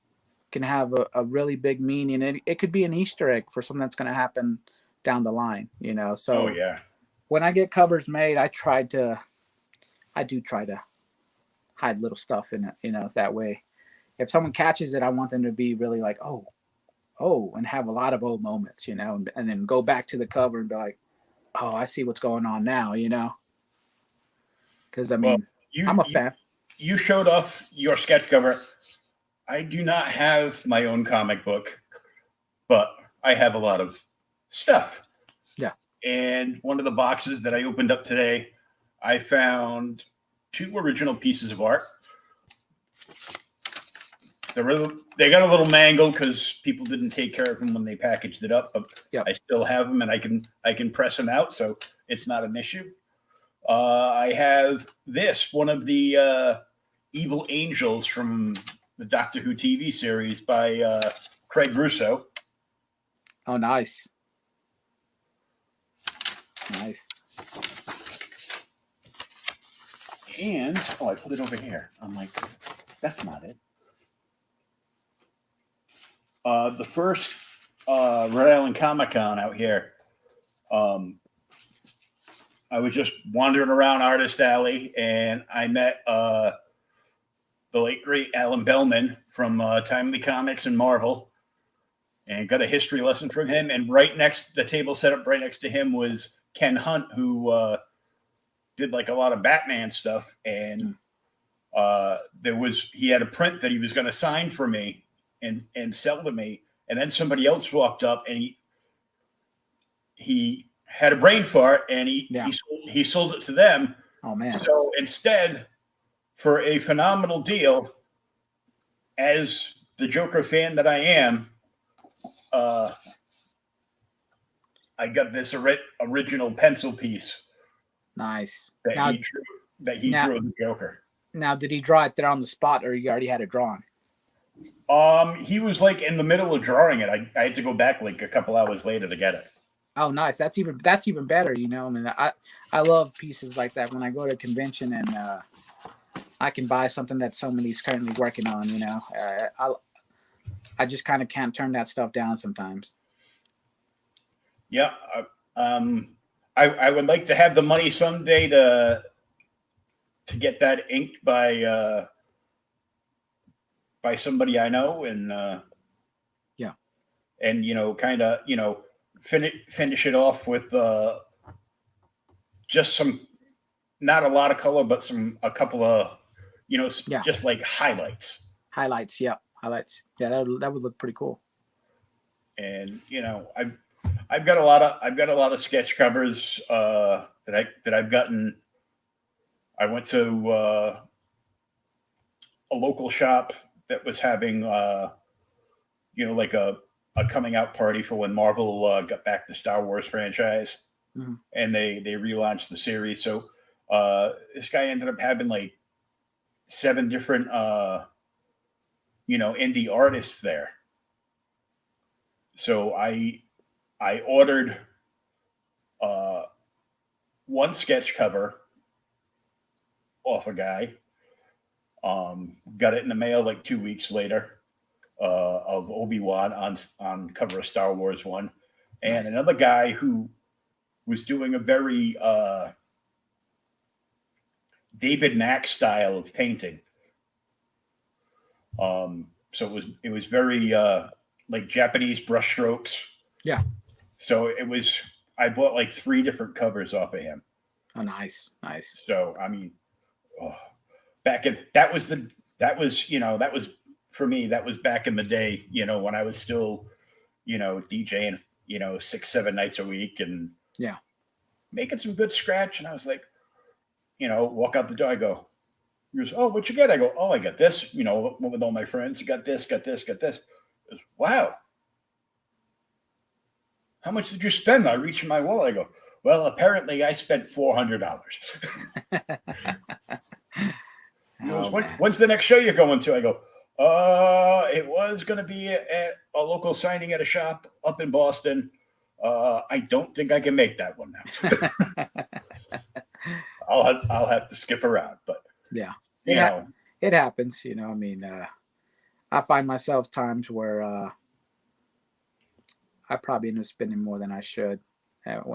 can have a really big meaning. It could be an Easter egg for something that's going to happen down the line, you know. Oh So yeah. when I get covers made, I do try to hide little stuff in it, you know, that way. If someone catches it, I want them to be really like, oh, and have a lot of old moments, you know, and then go back to the cover and be like, oh, I see what's going on now, you know. Because I Well, mean, you I'm a you fan. you showed off your sketch cover. I do not have my own comic book, but I have a lot of stuff. Yeah. And one of the boxes that I opened up today, I found two original pieces of art. They got a little mangled because people didn't take care of them when they packaged it up, but Yep. I still have them and I can press them out, so it's not an issue. I have this one of the evil angels from the Doctor Who TV series by Craig Russo. Oh, nice. Nice. And I put it over here. I'm like, that's not it. The first Rhode Island Comic Con out here. I was just wandering around Artist Alley, and I met the late great Alan Bellman from Timely Comics and Marvel, and got a history lesson from him. And right next, the table set up right next to him was Ken Hunt, who did like a lot of Batman stuff, and he had a print that he was going to sign for me and sell to me, and then somebody else walked up and he had a brain fart and he sold it to them. Oh man. So instead, for a phenomenal deal, as the Joker fan that I am, I got this original pencil piece. Nice. That Now, he drew of the Joker. Now, did he draw it there on the spot, or you already had it drawn? He was like in the middle of drawing it. I had to go back like a couple hours later to get it. Oh, nice. That's even better. You know, I mean, I love pieces like that when I go to a convention and I can buy something that somebody's currently working on. You know, I just kind of can't turn that stuff down sometimes. Yeah, I would like to have the money someday to get that inked by somebody I know, and and kind of finish it off with just some, not a lot of color, but a couple of just like highlights. Highlights, yeah, highlights. Yeah, that would look pretty cool. And I've got a lot of sketch covers that I've gotten. I went to a local shop that was having like a coming out party for when Marvel got back the Star Wars franchise, and they relaunched the series. So this guy ended up having like 7 different indie artists there. So I ordered one sketch cover off a guy. Got it in the mail like 2 weeks later, of Obi-Wan on cover of Star Wars 1, and nice. Another guy who was doing a very David Mack style of painting. So it was very like Japanese brushstrokes. Yeah. So I bought like 3 different covers off of him. Oh, nice. So I mean, for me, that was back in the day, when I was still, DJing, 6-7 nights a week and making some good scratch. And I was like, walk out the door. I go, he goes, oh, what'd you get? I go, oh, I got this, with all my friends. You got this. He goes, wow. How much did you spend? I reach in my wallet. I go, well, apparently I spent $400. He goes, when's the next show you're going to? I go, it was going to be at a local signing at a shop up in Boston. I don't think I can make that one now. I'll have to skip around, but yeah, it happens. I mean, I find myself times where I probably end up spending more than I should.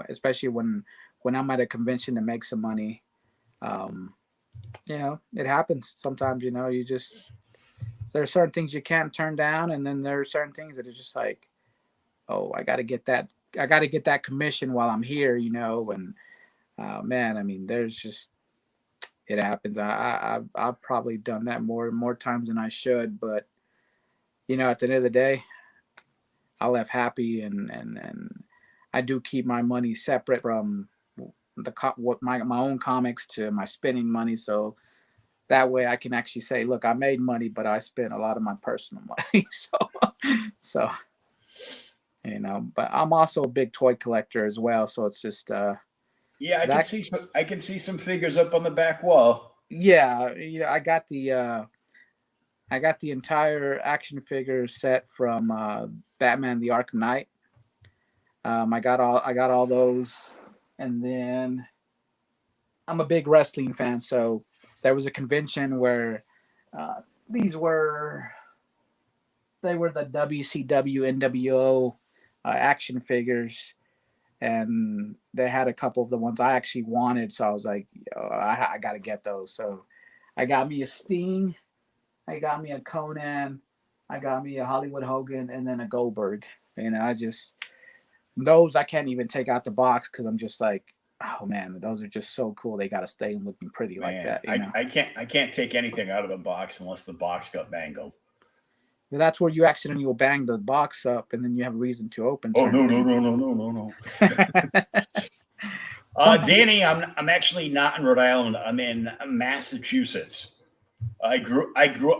especially when I'm at a convention to make some money. Um, it happens sometimes. You just there are certain things you can't turn down, and then there are certain things that are just like, oh, I got to get that. I got to get that commission while I'm here. And man, I mean, there's just it happens. I've probably done that more times than I should, but at the end of the day, I left happy, and I do keep my money separate from what my own comics to my spending money, so that way I can actually say, look, I made money, but I spent a lot of my personal money. So but I'm also a big toy collector as well, so it's just Yeah, that. I can see some figures up on the back wall. Yeah, I got the entire action figure set from Batman: The Arkham Knight. I got all those, and then I'm a big wrestling fan, so there was a convention where uh, these were they were the WCW NWO action figures, and they had a couple of the ones I actually wanted. So I was like, I got to get those. So I got me a Sting, I got me a Conan, I got me a Hollywood Hogan, and then a Goldberg. I just those I can't even take out the box because I'm just like, oh man, those are just so cool. They got to stay looking pretty like Man, that. I can't take anything out of the box unless the box got mangled. That's where you accidentally will bang the box up, and then you have a reason to open Oh certain no. things. Sometimes, Danny, I'm actually not in Rhode Island. I'm in Massachusetts. I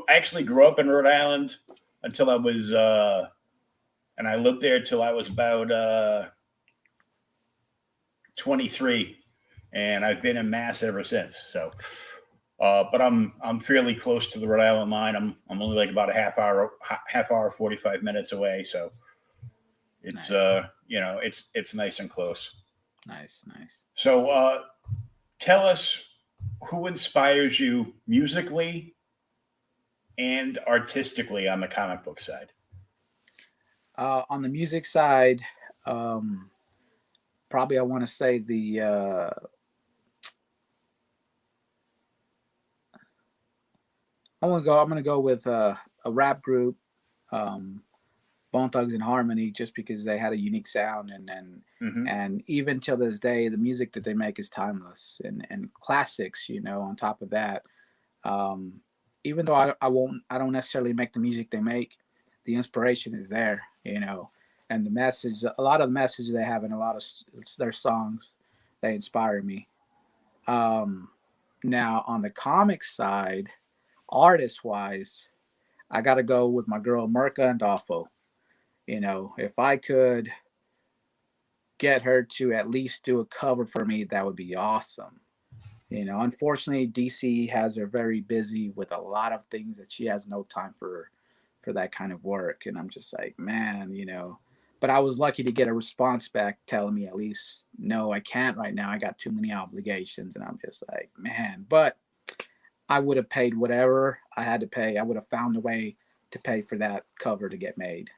actually grew up in Rhode Island until I was and I lived there till I was about 23, and I've been in Mass ever since. So, but I'm fairly close to the Rhode Island line. I'm only like about a half hour 45 minutes away. So it's nice. it's nice and close. Nice. So tell us who inspires you musically and artistically on the comic book side. On the music side, um, probably I want to say I'm gonna go with a rap group, um, Bone Thugs and Harmony, just because they had a unique sound, Mm-hmm. and even till this day, the music that they make is timeless and classics. On top of that, um, even though I don't necessarily make the music they make, the inspiration is there. And the message, a lot of the message they have in a lot of their songs, they inspire me. Um, Now on the comic side, artist wise, I got to go with my girl Merca and Doffo. If I could get her to at least do a cover for me, that would be awesome. Unfortunately, DC has her very busy with a lot of things that she has no time for that kind of work, and I'm just like, man. But I was lucky to get a response back telling me at least, no, I can't right now. I got too many obligations, and I'm just like, man. But I would have paid whatever I had to pay. I would have found a way to pay for that cover to get made.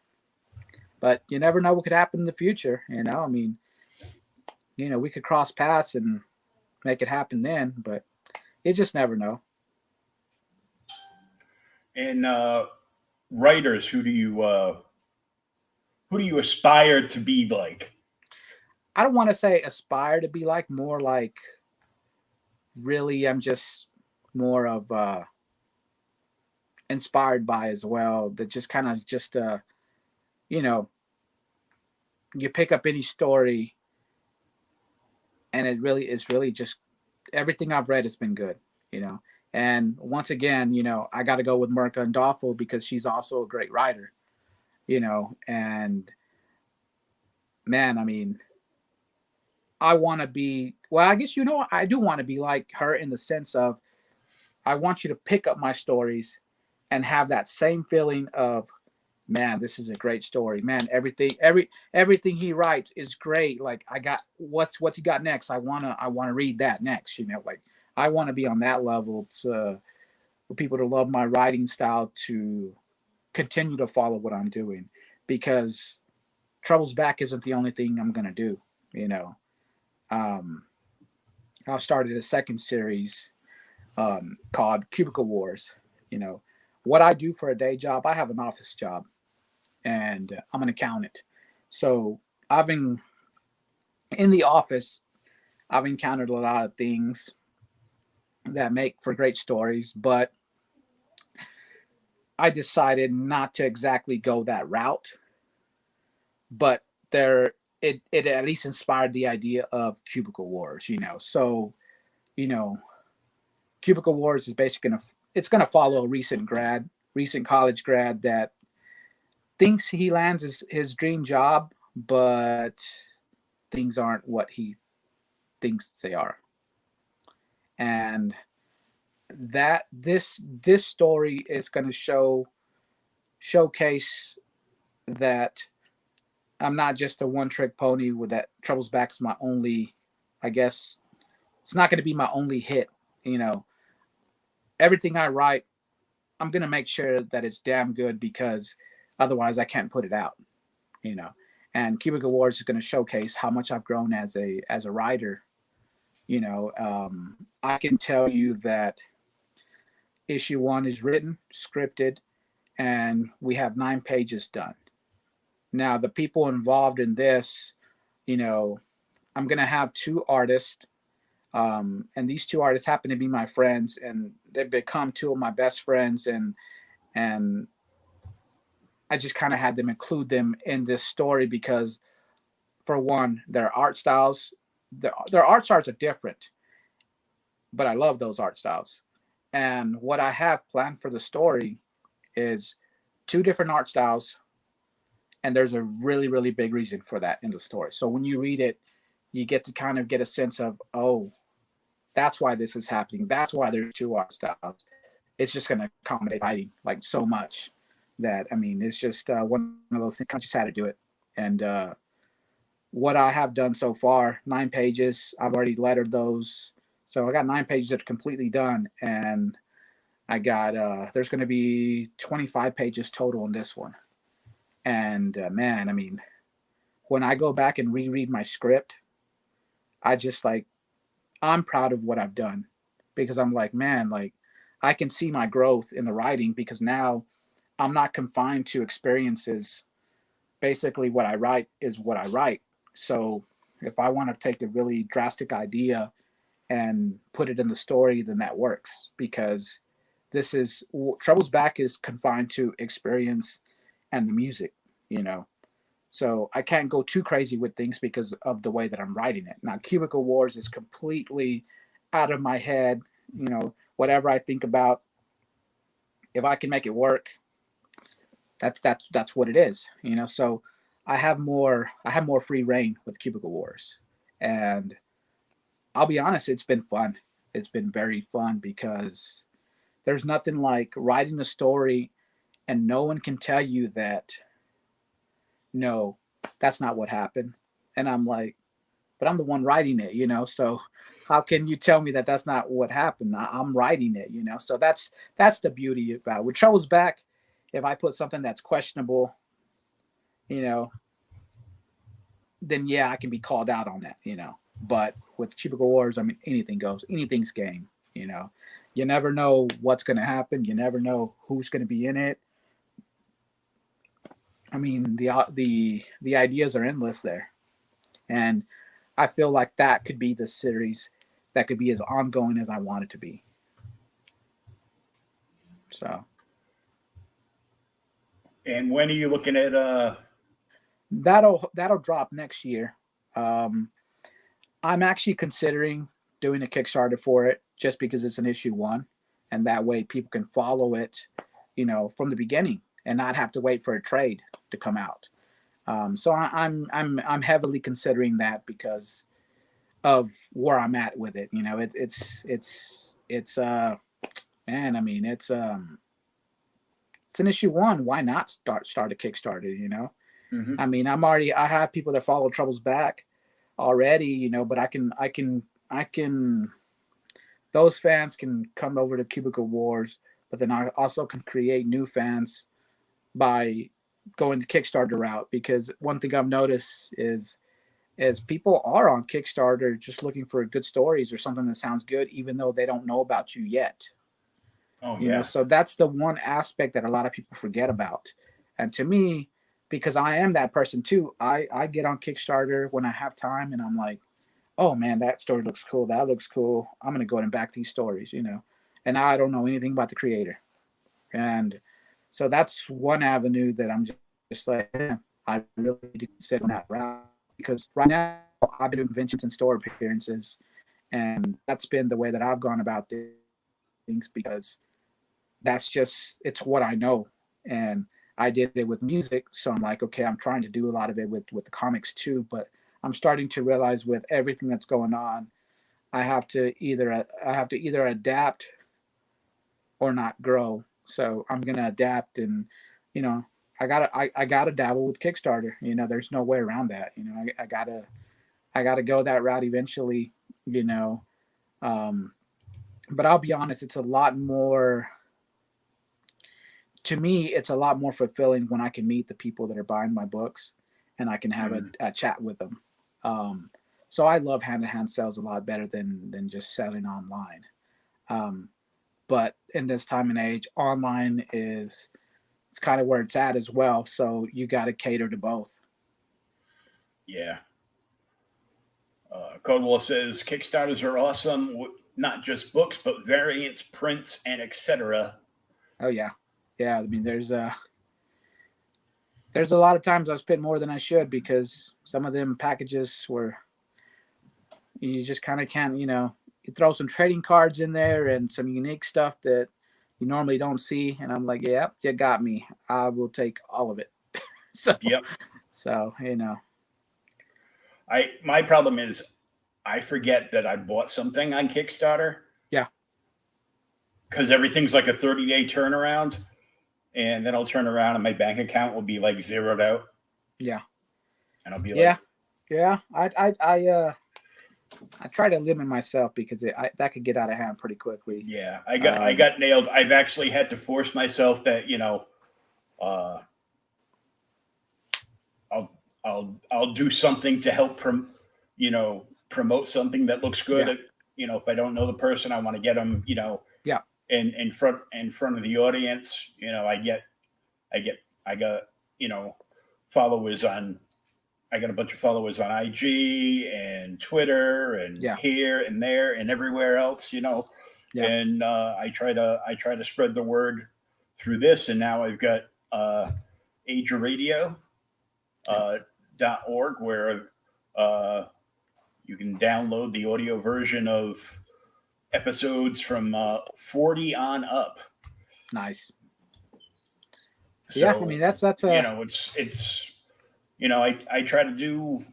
But you never know what could happen in the future. I mean, we could cross paths and make it happen then, but you just never know. And writers, who do you aspire to be like? I don't want to say aspire to be like, more like really I'm just more of inspired by as well. That just kind of just you know, you pick up any story and it's really just everything I've read has been good, you know. And once again, I got to go with Merca and Doffel because she's also a great writer, and man, I mean, I want to be, well, I guess, I do want to be like her in the sense of I want you to pick up my stories and have that same feeling of, man, this is a great story. Man, everything he writes is great. Like I got what's he got next? I wanna read that next. Like I want to be on that level to for people to love my writing style, to continue to follow what I'm doing, because Trouble's Back isn't the only thing I'm gonna do. You know, I've started a second series called Cubicle Wars. You know, what I do for a day job, I have an office job and I'm an accountant. So I've been in the office, I've encountered a lot of things that make for great stories, but I decided not to exactly go that route. But there, it at least inspired the idea of Cubicle Wars, you know. So, you know, Cubicle Wars is basically gonna follow a recent college grad that thinks he lands his dream job, but things aren't what he thinks they are. And that this story is going to showcase that I'm not just a one trick pony with that Troubles Back is my only, I guess it's not going to be my only hit. You know, everything I write, I'm going to make sure that it's damn good because otherwise I can't put it out, you know. And Cubicle Wars is going to showcase how much I've grown as a writer. You know, I can tell you that issue 1 is written, scripted, and we have 9 pages done. Now, the people involved in this, you know, I'm going to have 2 artists, and these 2 artists happen to be my friends, and they've become 2 of my best friends, and I just kind of had them include them in this story because, for one, their art styles, their art styles are different, but I love those art styles. And what I have planned for the story is 2 different art styles, and there's a really, really big reason for that in the story. So when you read it, you get to kind of get a sense of, oh, that's why this is happening. That's why there's 2 art styles. It's just going to accommodate writing like so much that, I mean, it's just one of those things. I just had to do it. And what I have done so far, 9 pages, I've already lettered those. So I got 9 pages that are completely done. And I got, there's going to be 25 pages total in this one. And man, I mean, when I go back and reread my script, I just like, I'm proud of what I've done because I'm like, man, like I can see my growth in the writing because now I'm not confined to experiences. Basically, what I write is what I write. So if I want to take a really drastic idea and put it in the story, then that works because this is Troubles Back is confined to experience and the music, you know. So I can't go too crazy with things because of the way that I'm writing it. Now, Cubicle Wars is completely out of my head. You know, whatever I think about, if I can make it work, that's what it is. You know, so I have more free reign with Cubicle Wars, and I'll be honest, it's been fun. It's been very fun because there's nothing like writing a story and no one can tell you that no, that's not what happened. And I'm like, but I'm the one writing it, you know. So how can you tell me that that's not what happened? I'm writing it, you know. So that's the beauty about it. With Troubles Back. If I put something that's questionable, you know, then yeah, I can be called out on that, you know. But with Cubicle Wars, I mean, anything goes, anything's game, you know. You never know what's going to happen. You never know who's going to be in it. I mean, the ideas are endless there, and I feel like that could be the series that could be as ongoing as I want it to be. So. And when are you looking at? That'll drop next year. I'm actually considering doing a Kickstarter for it just because it's an issue 1, and that way people can follow it, you know, from the beginning and not have to wait for a trade to come out. So I'm heavily considering that because of where I'm at with it. You know, it's man, I mean, it's an issue 1. Why not start a Kickstarter? You know, I mean, I have people that follow Troubles Back already, you know, but I can those fans can come over to Cubicle Wars, but then I also can create new fans by going the Kickstarter route because one thing I've noticed is is people are on Kickstarter just looking for good stories or something that sounds good, even though they don't know about you yet. Oh You know, yeah. so that's the one aspect that a lot of people forget about. And to me, because I am that person too, I get on Kickstarter when I have time and I'm like, oh man, that story looks cool. That looks cool. I'm gonna go ahead and back these stories, you know. And I don't know anything about the creator. And so that's one avenue that I'm just like, yeah, I really need to consider that route because right now I've been doing conventions and store appearances, and that's been the way that I've gone about things because that's just it's what I know. And I did it with music, so I'm like, okay, I'm trying to do a lot of it with the comics too, but I'm starting to realize with everything that's going on, I have to either adapt or not grow. So I'm gonna adapt, and you know, I gotta dabble with Kickstarter. You know, there's no way around that. You know, I gotta go that route eventually. You know, um, but I'll be honest, it's a lot more. To me, it's a lot more fulfilling when I can meet the people that are buying my books, and I can have a chat with them. Um, so I love hand-to-hand sales a lot better than just selling online. Um, but in this time and age, online is it's kind of where it's at as well. So you got to cater to both. Yeah. Codewall says Kickstarters are awesome, not just books, but variants, prints, and etc. Oh yeah, yeah. I mean, there's a lot of times I've spent more than I should because some of them packages were you just kind of can't, you know, you throw some trading cards in there and some unique stuff that you normally don't see, and I'm like, yeah, you got me. I will take all of it. so, Yep. so you know, My problem is I forget that I bought something on Kickstarter yeah, because everything's like a 30-day turnaround, and then I'll turn around and my bank account will be like zeroed out, yeah, and I'll be yeah, like, yeah. I try to limit myself because that could get out of hand pretty quickly. yeah, I got nailed. I've actually had to force myself that uh, I'll I'll do something to help promote something that looks Yeah, good. If I don't know the person, I want to get them yeah, in front of the audience. I get I got followers on. I got a bunch of followers on IG and Twitter and yeah, here and there and everywhere else. yeah, And I try to spread the word through this. And now I've got Age Radio yeah. .org where uh, you can download the audio version of episodes from 40 on up. Nice. Yeah, I mean So that's a it's I try to do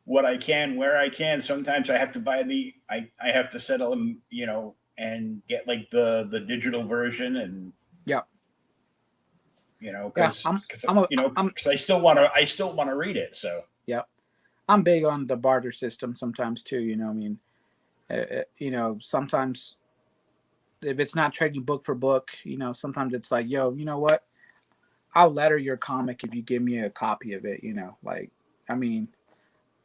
what I can where I can. Sometimes I have to buy I have to settle them and get like the digital version, and yeah, yeah. because I'm because I still want to read it. So yeah. I'm big on the barter system sometimes too. You know, I mean, you know, sometimes if it's not trading book for book, you know, sometimes it's like, yo, you know what? I'll letter your comic if you give me a copy of it. You know, like, I mean,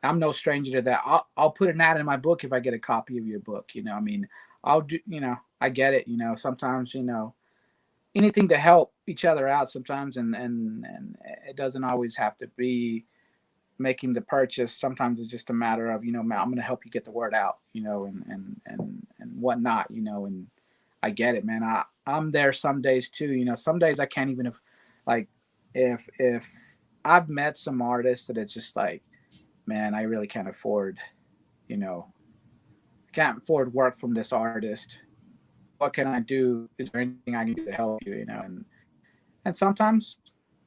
I'm no stranger to that. I'll put an ad in my book if I get a copy of your book. You know, I mean, I'll do. You know, I get it. You know, sometimes anything to help each other out sometimes, and it doesn't always have to be making the purchase. Sometimes it's just a matter of I'm going to help you get the word out. You know, and whatnot. You know, and I get it, man. I'm there some days too. You know, some days I can't even like if I've met some artists that it's just like, man, I really can't afford, you know, can't afford work from this artist. What can I do? Is there anything I can do to help you? You know, and sometimes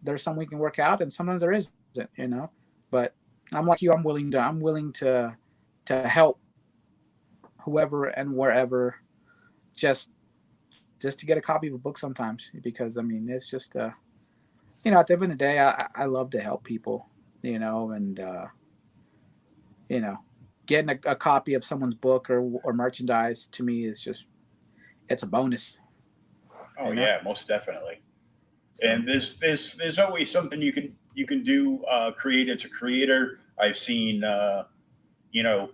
there's some we can work out, and sometimes there isn't. You know, but I'm like you. I'm willing to help whoever and wherever, just just to get a copy of a book sometimes because I mean it's just at the end of the day I love to help people, and you know getting a copy of someone's book or merchandise to me is just it's a bonus, oh you know. yeah, most definitely. So And there's always something you can do. Create as a creator. I've seen, you know,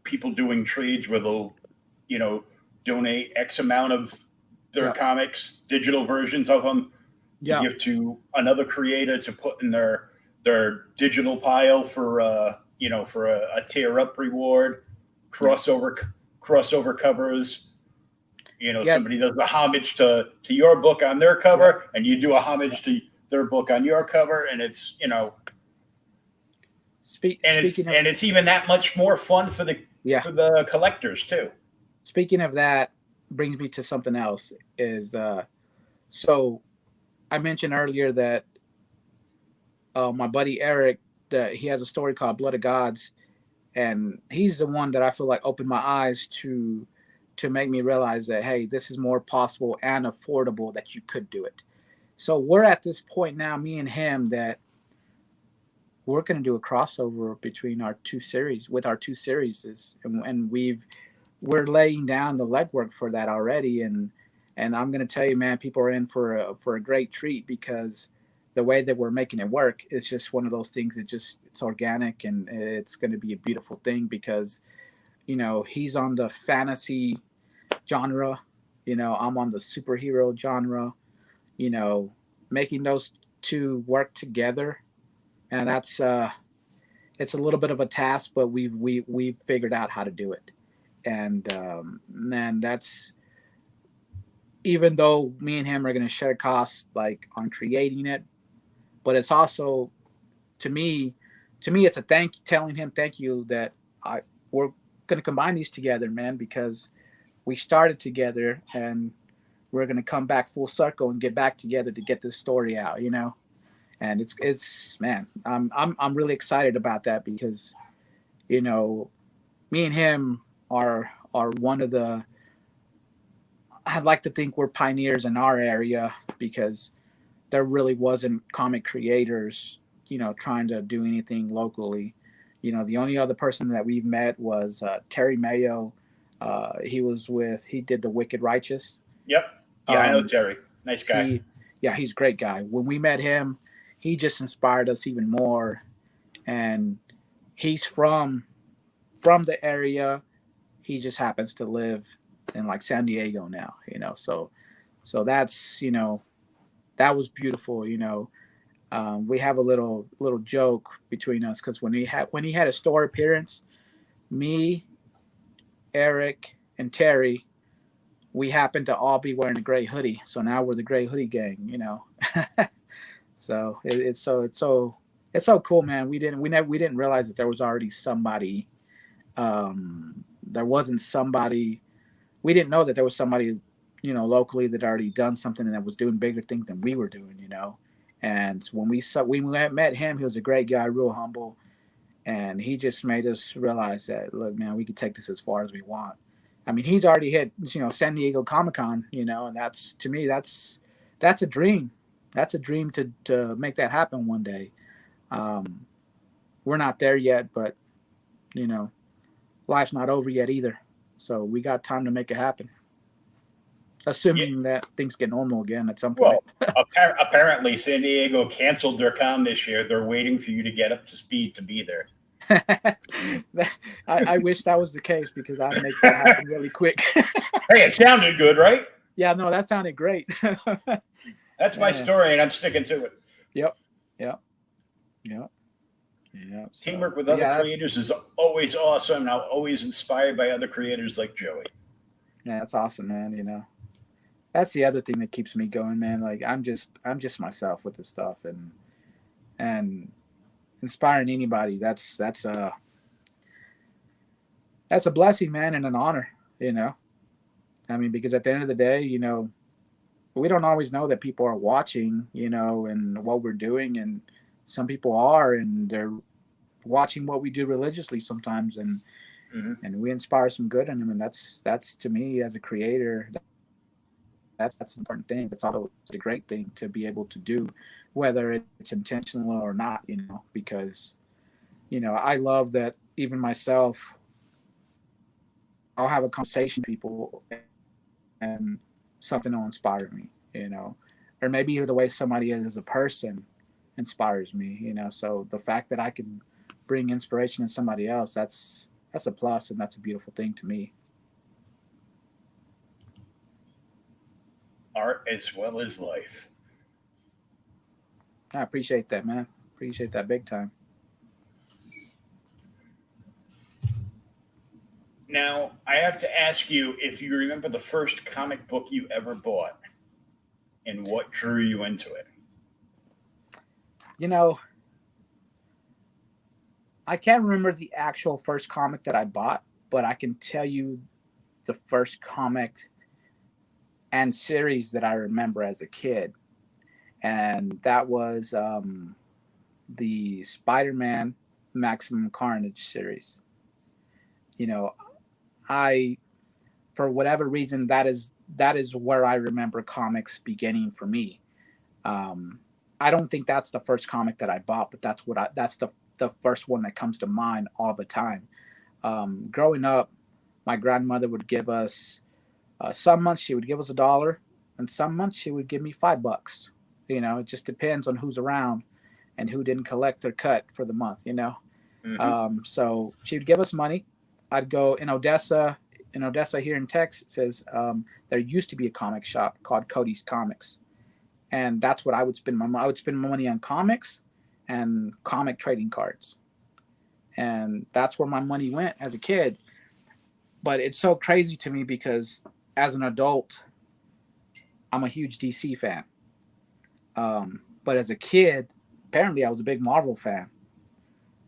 people doing trades where they'll, you know, donate X amount of their comics, digital versions of them, to give to another creator to put in their digital pile for you know, for a tear up reward, crossover covers. You know, somebody does a homage to your book on their cover, and you do a homage to their book on your cover, and it's, you know, and it's even that much more fun for the collectors too. Speaking of that, brings me to something else. Is so I mentioned earlier that my buddy Eric, that he has a story called Blood of Gods, and he's the one that I feel like opened my eyes to make me realize that, hey, this is more possible and affordable, that you could do it. So we're at this point now, me and him, that we're going to do a crossover between our two series, and we're laying down the legwork for that already. And I'm going to tell you, man, people are in for a great treat, because the way that we're making it work is just one of those things that it's organic, and it's going to be a beautiful thing, because, you know, he's on the fantasy genre, you know, I'm on the superhero genre, you know, making those two work together. And that's it's a little bit of a task, but we've figured out how to do it. And man, that's, even though me and him are going to share costs like on creating it, but it's also, to me it's a telling him thank you that we're going to combine these together, man, because we started together, and we're going to come back full circle and get back together to get this story out, you know. And it's man, I'm really excited about that, because, you know, me and him are one of the, I'd like to think we're pioneers in our area, because there really wasn't comic creators, you know, trying to do anything locally. You know, the only other person that we've met was Terry Mayo. He did the Wicked Righteous. Yep. Yeah, I know Terry. Nice guy. He's a great guy. When we met him, he just inspired us even more. And he's from the area. He just happens to live in like San Diego now, you know. So that's, you know, that was beautiful, you know. We have a little joke between us, because when he had a store appearance, me, Eric, and Terry, we happened to all be wearing a gray hoodie. So now we're the gray hoodie gang, you know. So it's so cool, man. We didn't realize that there was already somebody. There wasn't somebody. We didn't know that there was somebody, you know, locally that already done something and that was doing bigger things than we were doing, you know. And when we met him, he was a great guy, real humble, and he just made us realize that, look, man, we could take this as far as we want. I mean, he's already hit, you know, San Diego Comic-Con, you know, and that's, to me, that's a dream. That's a dream to make that happen one day. We're not there yet, but, you know, life's not over yet either. So we got time to make it happen. Assuming that things get normal again at some point. Well, apparently San Diego canceled their con this year. They're waiting for you to get up to speed to be there. I wish that was the case, because I'd make that happen really quick. Hey, it sounded good, right? Yeah, no, that sounded great. That's my story, and I'm sticking to it. Yep. So, teamwork with other creators is always awesome, and I'm always inspired by other creators like Joey. Yeah, that's awesome, man. You know, that's the other thing that keeps me going, man. Like I'm just myself with this stuff, and inspiring anybody. That's a blessing, man, and an honor. You know, I mean, because at the end of the day, you know, we don't always know that people are watching, you know, and what we're doing, and some people are, and they're watching what we do religiously sometimes, and and we inspire some good in them, and that's to me as a creator, that's an important thing. It's also a great thing to be able to do, whether it's intentional or not, you know, because, you know, I love that even myself, I'll have a conversation with people and something will inspire me, you know, or maybe the way somebody is as a person, inspires me, you know. So the fact that I can bring inspiration to somebody else, that's a plus, and that's a beautiful thing to me. Art as well as life. I appreciate that, man. Appreciate that big time. Now, I have to ask you if you remember the first comic book you ever bought and what drew you into it. You know, I can't remember the actual first comic that I bought, but I can tell you the first comic and series that I remember as a kid, and that was the Spider-Man Maximum Carnage series. You know, I for whatever reason that is where I remember comics beginning for me. Um, I don't think that's the first comic that I bought, but that's the first one that comes to mind all the time. Growing up, my grandmother would give us some months she would give us $1, and some months she would give me $5. You know, it just depends on who's around and who didn't collect their cut for the month. You know, Hmm. so she would give us money. I'd go in Odessa. In Odessa here in Texas, there used to be a comic shop called Cody's Comics, and that's what I would spend my money. I would spend my money on comics and comic trading cards, and that's where my money went as a kid. But it's so crazy to me because as an adult, I'm a huge DC fan. But as a kid, apparently I was a big Marvel fan,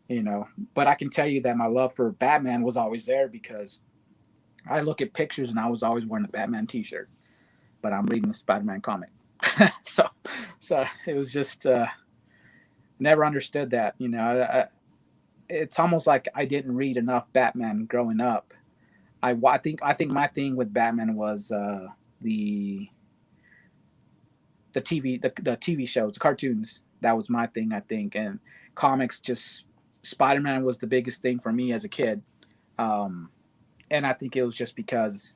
you know. But I can tell you that my love for Batman was always there because I look at pictures and I was always wearing a Batman T-shirt, but I'm reading a Spider-Man comic. so, so it was just never understood that. You know, it's almost like I didn't read enough Batman growing up. I think my thing with Batman was the the TV shows, the cartoons. That was my thing, I think, and comics. Just Spider Man was the biggest thing for me as a kid, um, and I think it was just because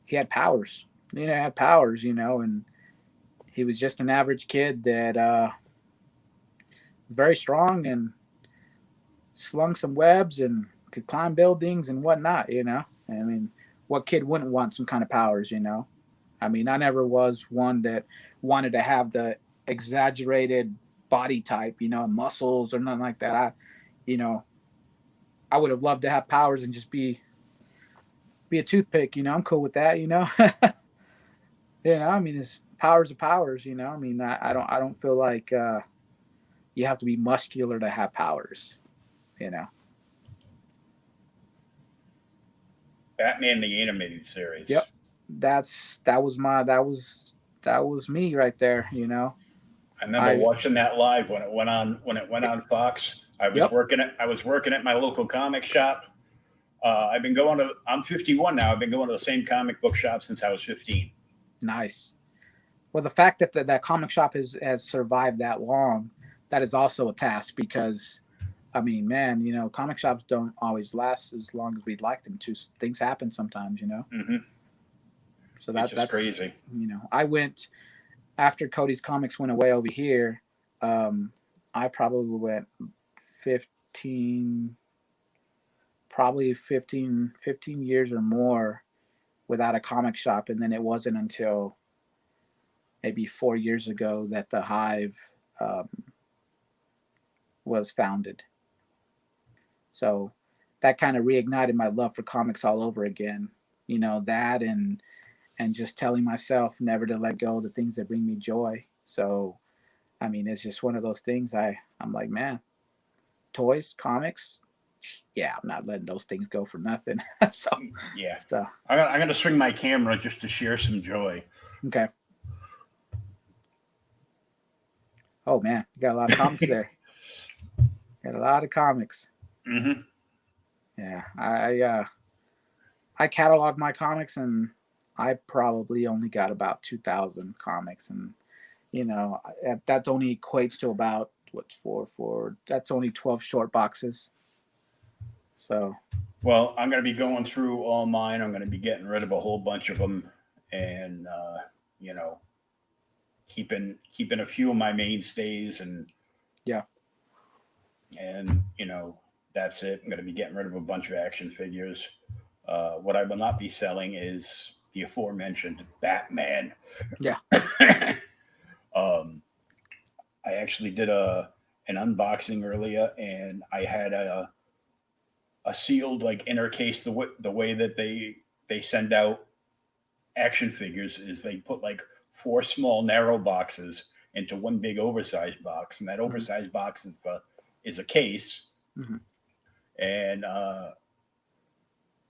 he had powers. You know, had powers. You know, and he was just an average kid that was very strong and slung some webs and could climb buildings and whatnot. You know, I mean, what kid wouldn't want some kind of powers? You know, I mean, I never was one that wanted to have the exaggerated body type, you know, muscles or nothing like that. You know, I would have loved to have powers and just be a toothpick. You know, I'm cool with that. You know, you know, I mean, it's powers of powers. You know, I mean, I don't feel like you have to be muscular to have powers. You know. Batman the animated series. Yep. That was me right there. You know. I remember I watching that live when it went on Fox. Yep. I was working at my local comic shop. I've been going to. I'm 51 now. I've been going to the same comic book shop since I was 15. Nice. Well, the fact that that comic shop has survived that long, that is also a task because, I mean, man, you know, comic shops don't always last as long as we'd like them to. Things happen sometimes, you know. Hmm. So It's that just that's crazy. you know, I went after Cody's Comics went away over here. Um, I probably went 15, probably 15 years or more without a comic shop, and then it wasn't until maybe 4 years ago that the Hive um, was founded. So that kind of reignited my love for comics all over again. You know, that and just telling myself never to let go of the things that bring me joy. So I mean, it's just one of those things. I'm like, man, toys, comics, yeah, I'm not letting those things go for nothing. so Yeah, so I'm gonna swing my camera just to share some joy. okay. Oh man, you got a lot of comics there. Got a lot of comics. Hmm. Yeah, I catalog my comics and I probably only got about 2,000 comics, and you know that only equates to about what's four that's only 12 short boxes. So Well, I'm gonna be going through all mine. I'm gonna be getting rid of a whole bunch of them, and you know, keeping a few of my mainstays, and Yeah. you know, that's it. I'm going to be getting rid of a bunch of action figures. What I will not be selling is the aforementioned Batman. Yeah. I actually did an unboxing earlier, and I had a sealed like inner case. The way that they send out action figures is they put like 4 small narrow boxes into one big oversized box, and that oversized box is a case. Mm-hmm. And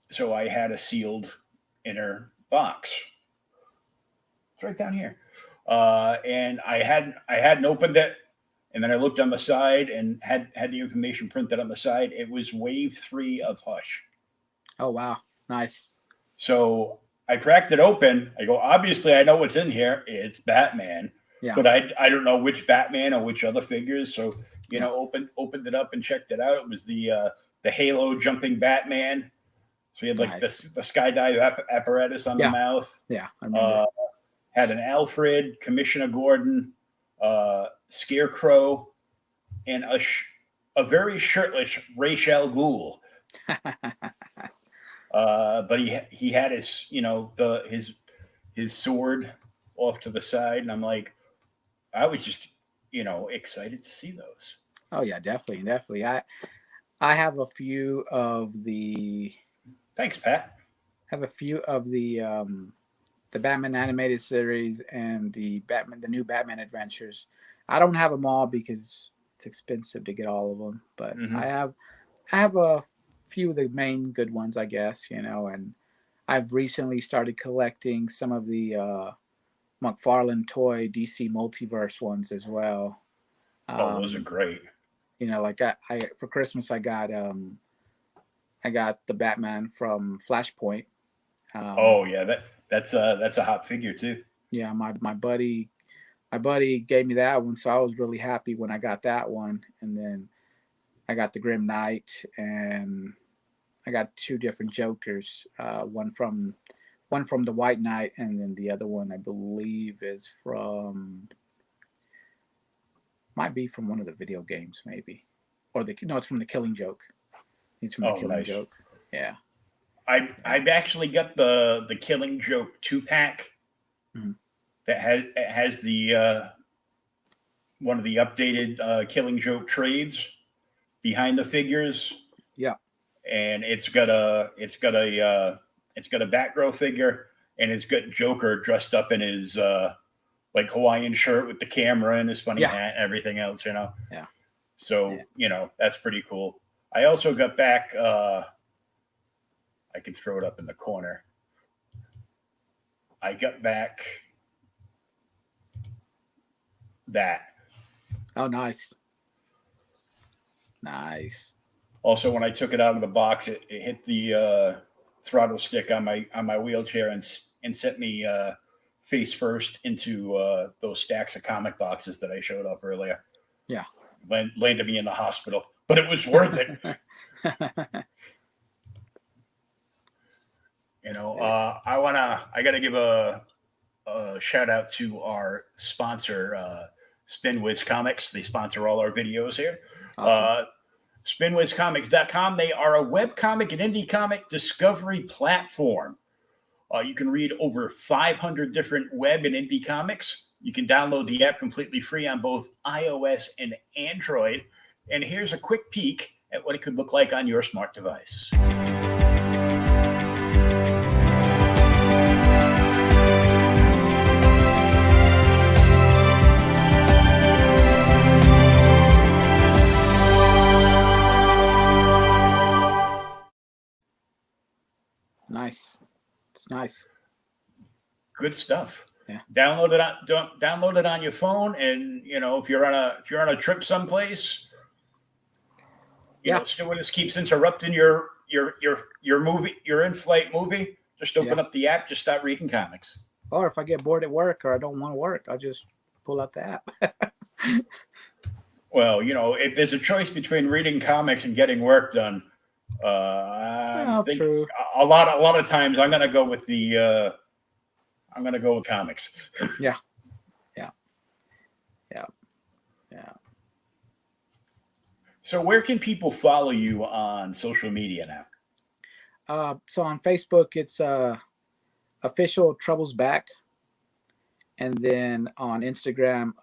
so I had a sealed inner box. It's right down here. And I hadn't opened it, and then I looked on the side and had the information printed on the side. It was Wave 3 of Hush. Oh wow, nice. So I cracked it open. I go, obviously I know what's in here. It's Batman. Yeah. But I don't know which Batman or which other figures. So you know, opened it up and checked it out. It was the Halo jumping Batman. So he had like Nice. the skydive apparatus on the mouth. Yeah, I remember. Had an Alfred, Commissioner Gordon, Scarecrow, and a very shirtless Ra's al Ghul. But he had his, you know, his sword off to the side, and I'm like, I was just, you know, excited to see those. Oh yeah, definitely. I have a few of the. Thanks, Pat. Have a few of the Batman animated series and the new Batman Adventures. I don't have them all because it's expensive to get all of them, but I have a few of the main good ones, I guess, you know, and I've recently started collecting some of the McFarlane toy DC Multiverse ones as well. Those are great. You know, like I for Christmas I got the Batman from Flashpoint. Oh yeah, that's a hot figure too. Yeah, my buddy gave me that one, so I was really happy when I got that one. And then I got the Grim Knight, and I got 2 different Jokers. One from the White Knight, and then the other one I believe is might be from one of the video games, maybe, or it's from the Killing Joke. He's from the Killing Joke. Yeah. I've actually got the Killing Joke 2-pack that has the one of the updated Killing Joke trades behind the figures. Yeah. And it's got a Batgirl figure, and it's got Joker dressed up in his like Hawaiian shirt with the camera and his funny hat and everything else, you know. Yeah. So, you know, that's pretty cool. I also got back I can throw it up in the corner. I got back that. Oh, nice. Nice. Also, when I took it out of the box, it hit the throttle stick on my wheelchair and sent me face first into those stacks of comic boxes that I showed off earlier. Yeah. Landed me in the hospital, but it was worth it. You know, I got to give a shout out to our sponsor, SpinWiz Comics. They sponsor all our videos here. Awesome. SpinWizComics.com. They are a webcomic and indie comic discovery platform. You can read over 500 different web and indie comics. You can download the app completely free on both iOS and Android. And here's a quick peek at what it could look like on your smart device. Nice. It's nice. Good stuff. Yeah. Download it on your phone, and you know, if you're on a trip someplace, you know, stewardess keeps interrupting your movie, your in-flight movie. Just open up the app, just start reading comics. Or if I get bored at work or I don't want to work, I'll just pull out the app. Well, you know, if there's a choice between reading comics and getting work done, I think true. a lot of times I'm gonna go with comics. Yeah. Yeah. Yeah. So where can people follow you on social media now? So on Facebook, it's official Troubles Back, and then on Instagram,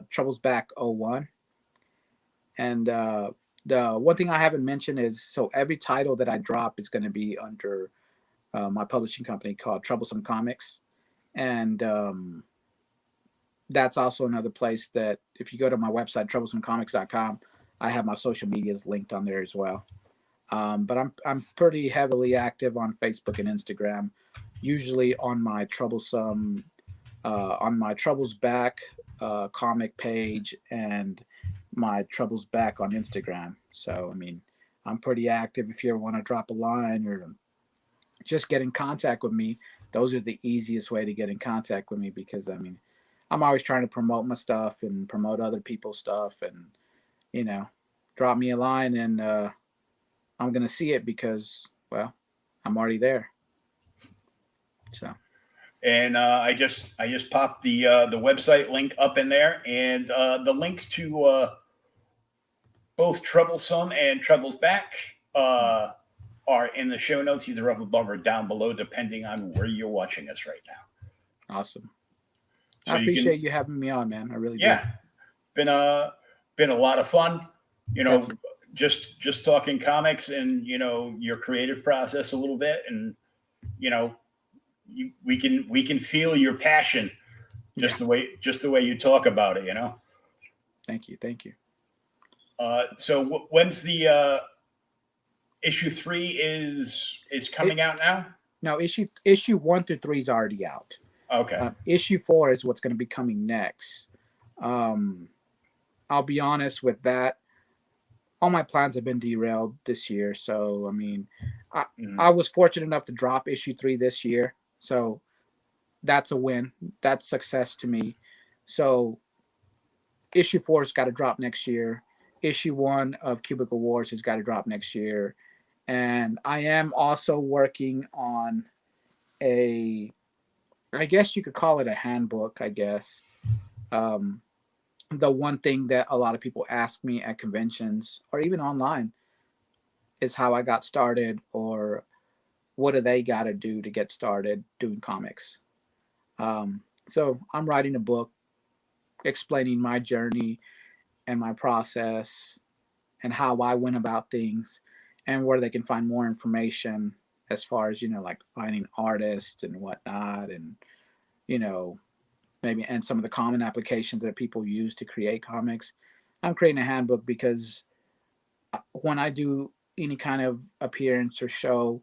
Troubles Back 01. And the one thing I haven't mentioned is, so every title that I drop is going to be under my publishing company called Troublesome Comics, and that's also another place that if you go to my website troublesomecomics.com, I have my social medias linked on there as well. But I'm pretty heavily active on Facebook and Instagram, usually on my Troubles Back comic page and my Troubles Back on Instagram. So I mean, I'm pretty active. If you ever want to drop a line or just get in contact with me, those are the easiest way to get in contact with me, because I mean, I'm always trying to promote my stuff and promote other people's stuff, and you know, drop me a line and I'm gonna see it because, well, I'm already there. So And I just popped the website link up in there, and the links to both Troublesome and Troubles Back are in the show notes, either up above or down below, depending on where you're watching us right now. awesome. So I appreciate you having me on, man. I really do. Yeah, been a lot of fun. You know, Definitely. just talking comics and your creative process a little bit, and we can feel your passion just the way you talk about it. Thank you. So when's the issue 3 is coming out now? No, issue 1 through 3 is already out. Okay. Issue 4 is what's going to be coming next. I'll be honest with that. All my plans have been derailed this year. So, I mean, I was fortunate enough to drop issue 3 this year. So that's a win. That's success to me. So issue 4's got to drop next year. Issue 1 of Cubicle Wars has got to drop next year. And I am also working on I guess you could call it a handbook, I guess. The one thing that a lot of people ask me at conventions or even online is how I got started, or what do they got to do to get started doing comics. So I'm writing a book explaining my journey and my process and how I went about things, and where they can find more information as far as, like finding artists and whatnot, and, maybe, and some of the common applications that people use to create comics. I'm creating a handbook because when I do any kind of appearance or show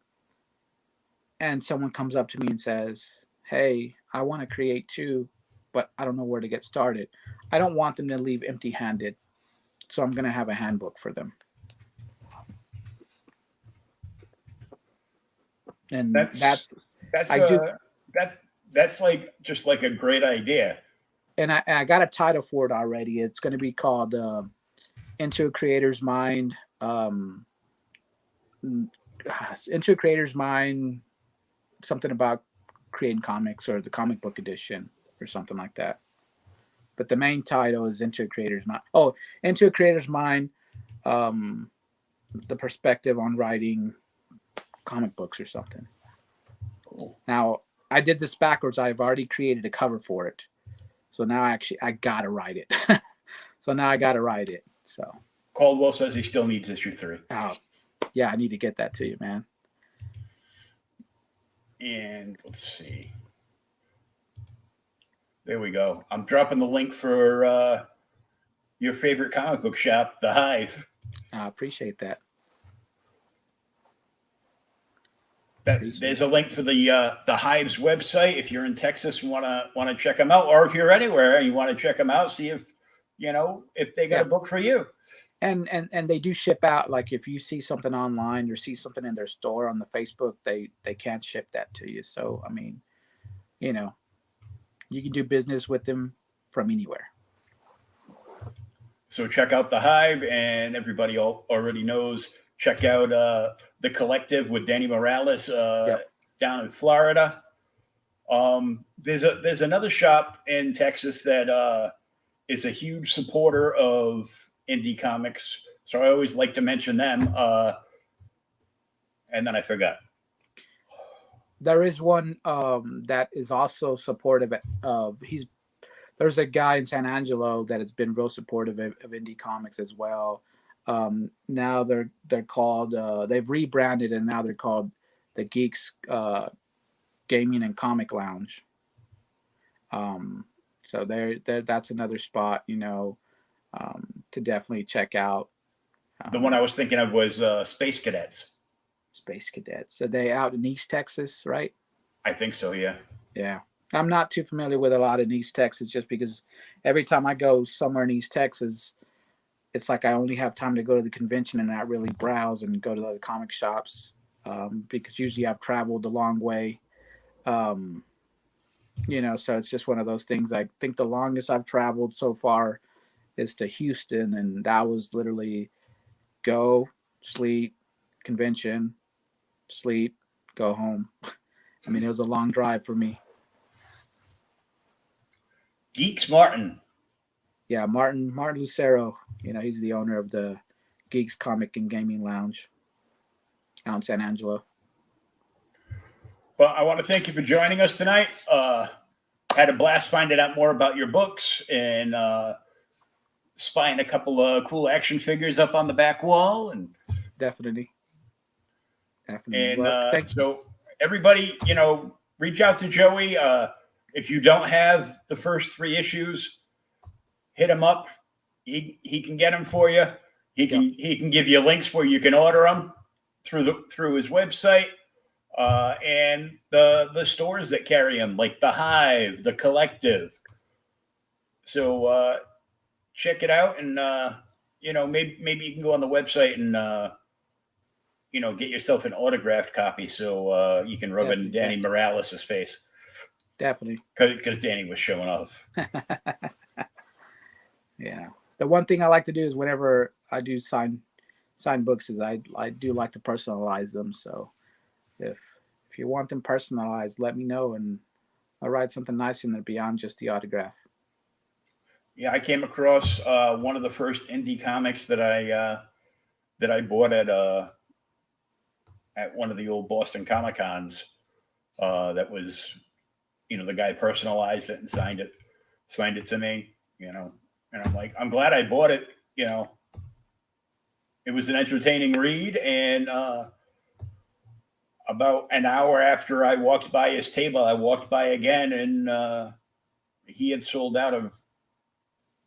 and someone comes up to me and says, "Hey, I want to create too, but I don't know where to get started," I don't want them to leave empty handed. So I'm going to have a handbook for them. And that's like just like a great idea. And I got a title for it already. It's going to be called Into a Creator's Mind. Into a Creator's Mind, something about creating comics, or the comic book edition, or something like that. But the main title is Into a Creator's Mind. Oh, Into a Creator's Mind, the perspective on writing comic books or something. Cool. Now, I did this backwards. I've already created a cover for it. So now I got to write it. So Caldwell says he still needs issue 3. Oh, yeah, I need to get that to you, man. And let's see. There we go. I'm dropping the link for your favorite comic book shop, The Hive. I appreciate that. There's a link for the Hive's website if you're in Texas and want to check them out, or if you're anywhere and you want to check them out, see if they got a book for you. And they do ship out. Like if you see something online or see something in their store on the Facebook, they can't ship that to you. So I mean, you can do business with them from anywhere. So check out The Hive, and everybody already knows. Check out The Collective with Danny Morales down in Florida. There's another shop in Texas that is a huge supporter of indie comics, so I always like to mention them. And then I forgot. There is one that is also supportive of. There's a guy in San Angelo that has been real supportive of indie comics as well. Now they're called they've rebranded and now they're called the Geeks Gaming and Comic Lounge. So that's another spot, to definitely check out. The one I was thinking of was Space Cadets. Space Cadets. Are they out in East Texas, right? I think so, yeah. Yeah. I'm not too familiar with a lot in East Texas just because every time I go somewhere in East Texas, it's like I only have time to go to the convention and not really browse and go to the comic shops because usually I've traveled a long way. So it's just one of those things. I think the longest I've traveled so far is to Houston, and that was literally go, sleep, convention, sleep, go home. I mean, it was a long drive for me. Geeks Martin. Yeah, Martin Lucero. He's the owner of the Geeks Comic and Gaming Lounge out in San Angelo. Well, I want to thank you for joining us tonight. Had a blast finding out more about your books and spying a couple of cool action figures up on the back wall. And definitely. And well, so everybody, reach out to Joey. If you don't have the first 3 issues, hit him up. He can get them for you. He can give you links where you can order them through his website and the stores that carry them, like the Hive, the Collective. So check it out, and maybe you can go on the website and get yourself an autographed copy so you can rub it in Danny Morales' face. Definitely. Because Danny was showing off. Yeah. The one thing I like to do is whenever I do sign books is I do like to personalize them. So if you want them personalized, let me know and I'll write something nice in there beyond just the autograph. Yeah, I came across one of the first indie comics that I bought at one of the old Boston Comic Cons. That was, the guy personalized it and signed it to me, and I'm like, I'm glad I bought it. It was an entertaining read, and about an hour after I walked by his table, I walked by again, and he had sold out of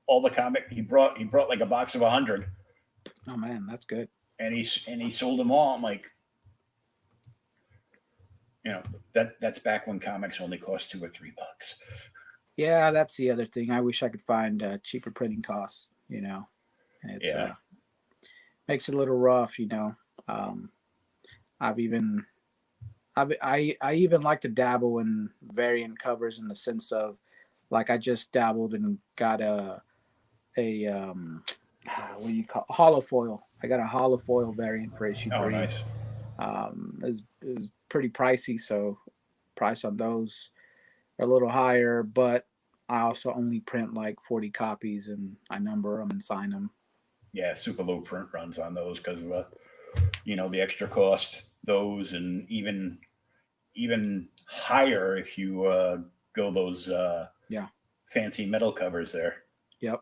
all the comic. He brought like a box of 100. Oh man, that's good. And he sold them all. I'm like, that's back when comics only cost $2 or $3. Yeah, that's the other thing. I wish I could find cheaper printing costs. It's makes it a little rough. I even like to dabble in variant covers in the sense of, like, I just dabbled and got a what do you call hollow foil. I got a hollow foil variant for issue 3. Oh, nice. It was pretty pricey, so price on those are a little higher, but I also only print like 40 copies and I number them and sign them. Yeah, super low print runs on those because of the extra cost. Those, and even higher if you go those fancy metal covers there. Yep.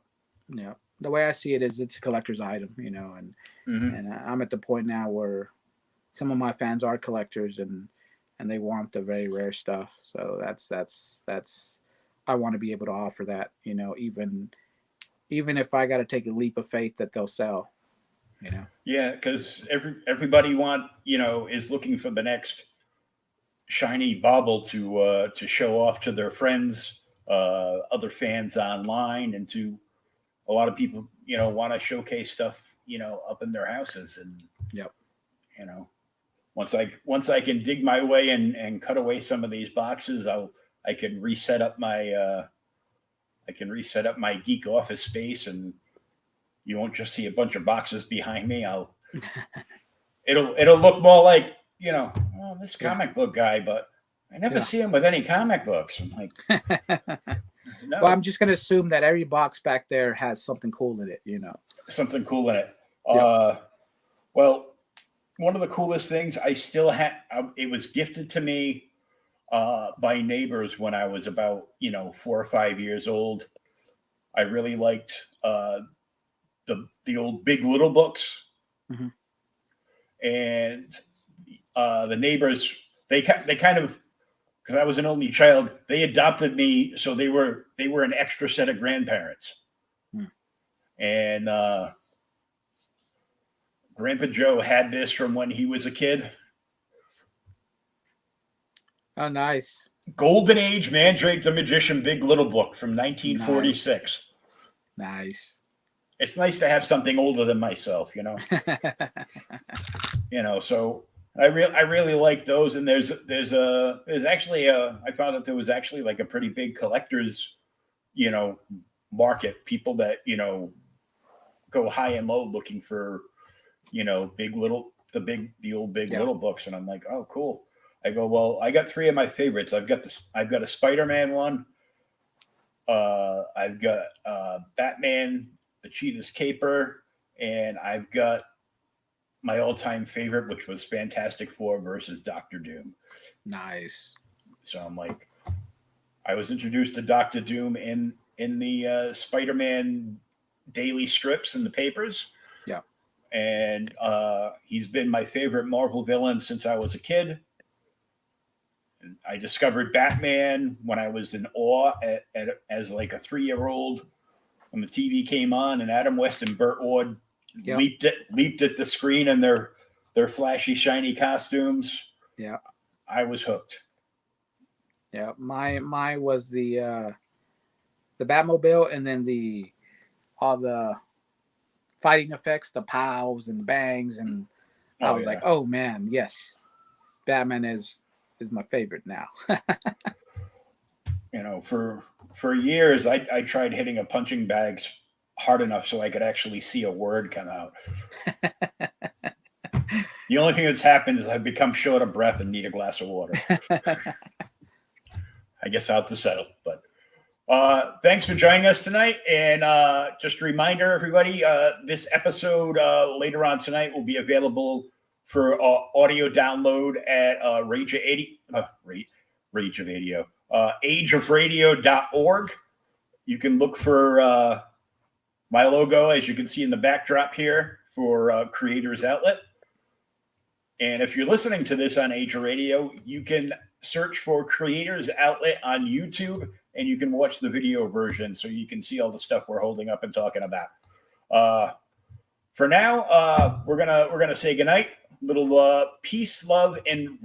The way I see it is it's a collector's item, and and I'm at the point now where some of my fans are collectors and they want the very rare stuff. So that's I want to be able to offer that, even if I got to take a leap of faith that they'll sell. Yeah, because everybody is looking for the next shiny bauble to show off to their friends, other fans online, and to a lot of people, want to showcase stuff, up in their houses. And once I can dig my way and cut away some of these boxes, I can reset up my geek office space, and you won't just see a bunch of boxes behind me. It'll look more like, this comic book guy, but I never see him with any comic books. I'm like, No, Well, I'm just gonna assume that every box back there has something cool in it, you know. something cool in it. Yeah. Well, one of the coolest things I still had, it was gifted to me by neighbors when I was about 4 or 5 years old. I really liked the old Big Little books, Hmm. and the neighbors they kind of, because I was an only child, they adopted me, so they were an extra set of grandparents, Hmm. and Grandpa Joe had this from when he was a kid. Oh, nice. Golden Age Mandrake the Magician Big Little Book from Nice. 1946. Nice. It's nice to have something older than myself, you know. So I really like those. And there's actually I found out there was actually like a pretty big collectors, you know, market. People that go high and low looking for the old Big Yeah. Little books. And I'm like, oh, cool. I go, well, I got three of my favorites. I've got a Spider-Man one. I've got Batman, the Cheetah's Caper, and I've got my all-time favorite, which was Fantastic Four versus Doctor Doom. Nice. So I'm like, I was introduced to Doctor Doom in the Spider-Man daily strips in the papers. Yeah. And he's been my favorite Marvel villain since I was a kid. And I discovered Batman when I was in awe as like a 3-year-old when the TV came on and Adam West and Burt Ward Yep. leaped at the screen in their flashy, shiny costumes. Yeah. I was hooked. Yeah. My was the Batmobile, and then all the fighting effects, the pows and the bangs, and I was like, oh man, yes, Batman is my favorite now. For years, I tried hitting a punching bag hard enough so I could actually see a word come out. The only thing that's happened is I've become short of breath and need a glass of water. I guess I'll have to settle. But thanks for joining us tonight. And just a reminder, everybody, this episode later on tonight will be available for audio download at ageofradio.org. You can look for my logo, as you can see in the backdrop here, for Creators Outlet. And if you're listening to this on Age of Radio, you can search for Creators Outlet on YouTube, and you can watch the video version so you can see all the stuff we're holding up and talking about. For now, we're gonna say goodnight. Little peace, love, and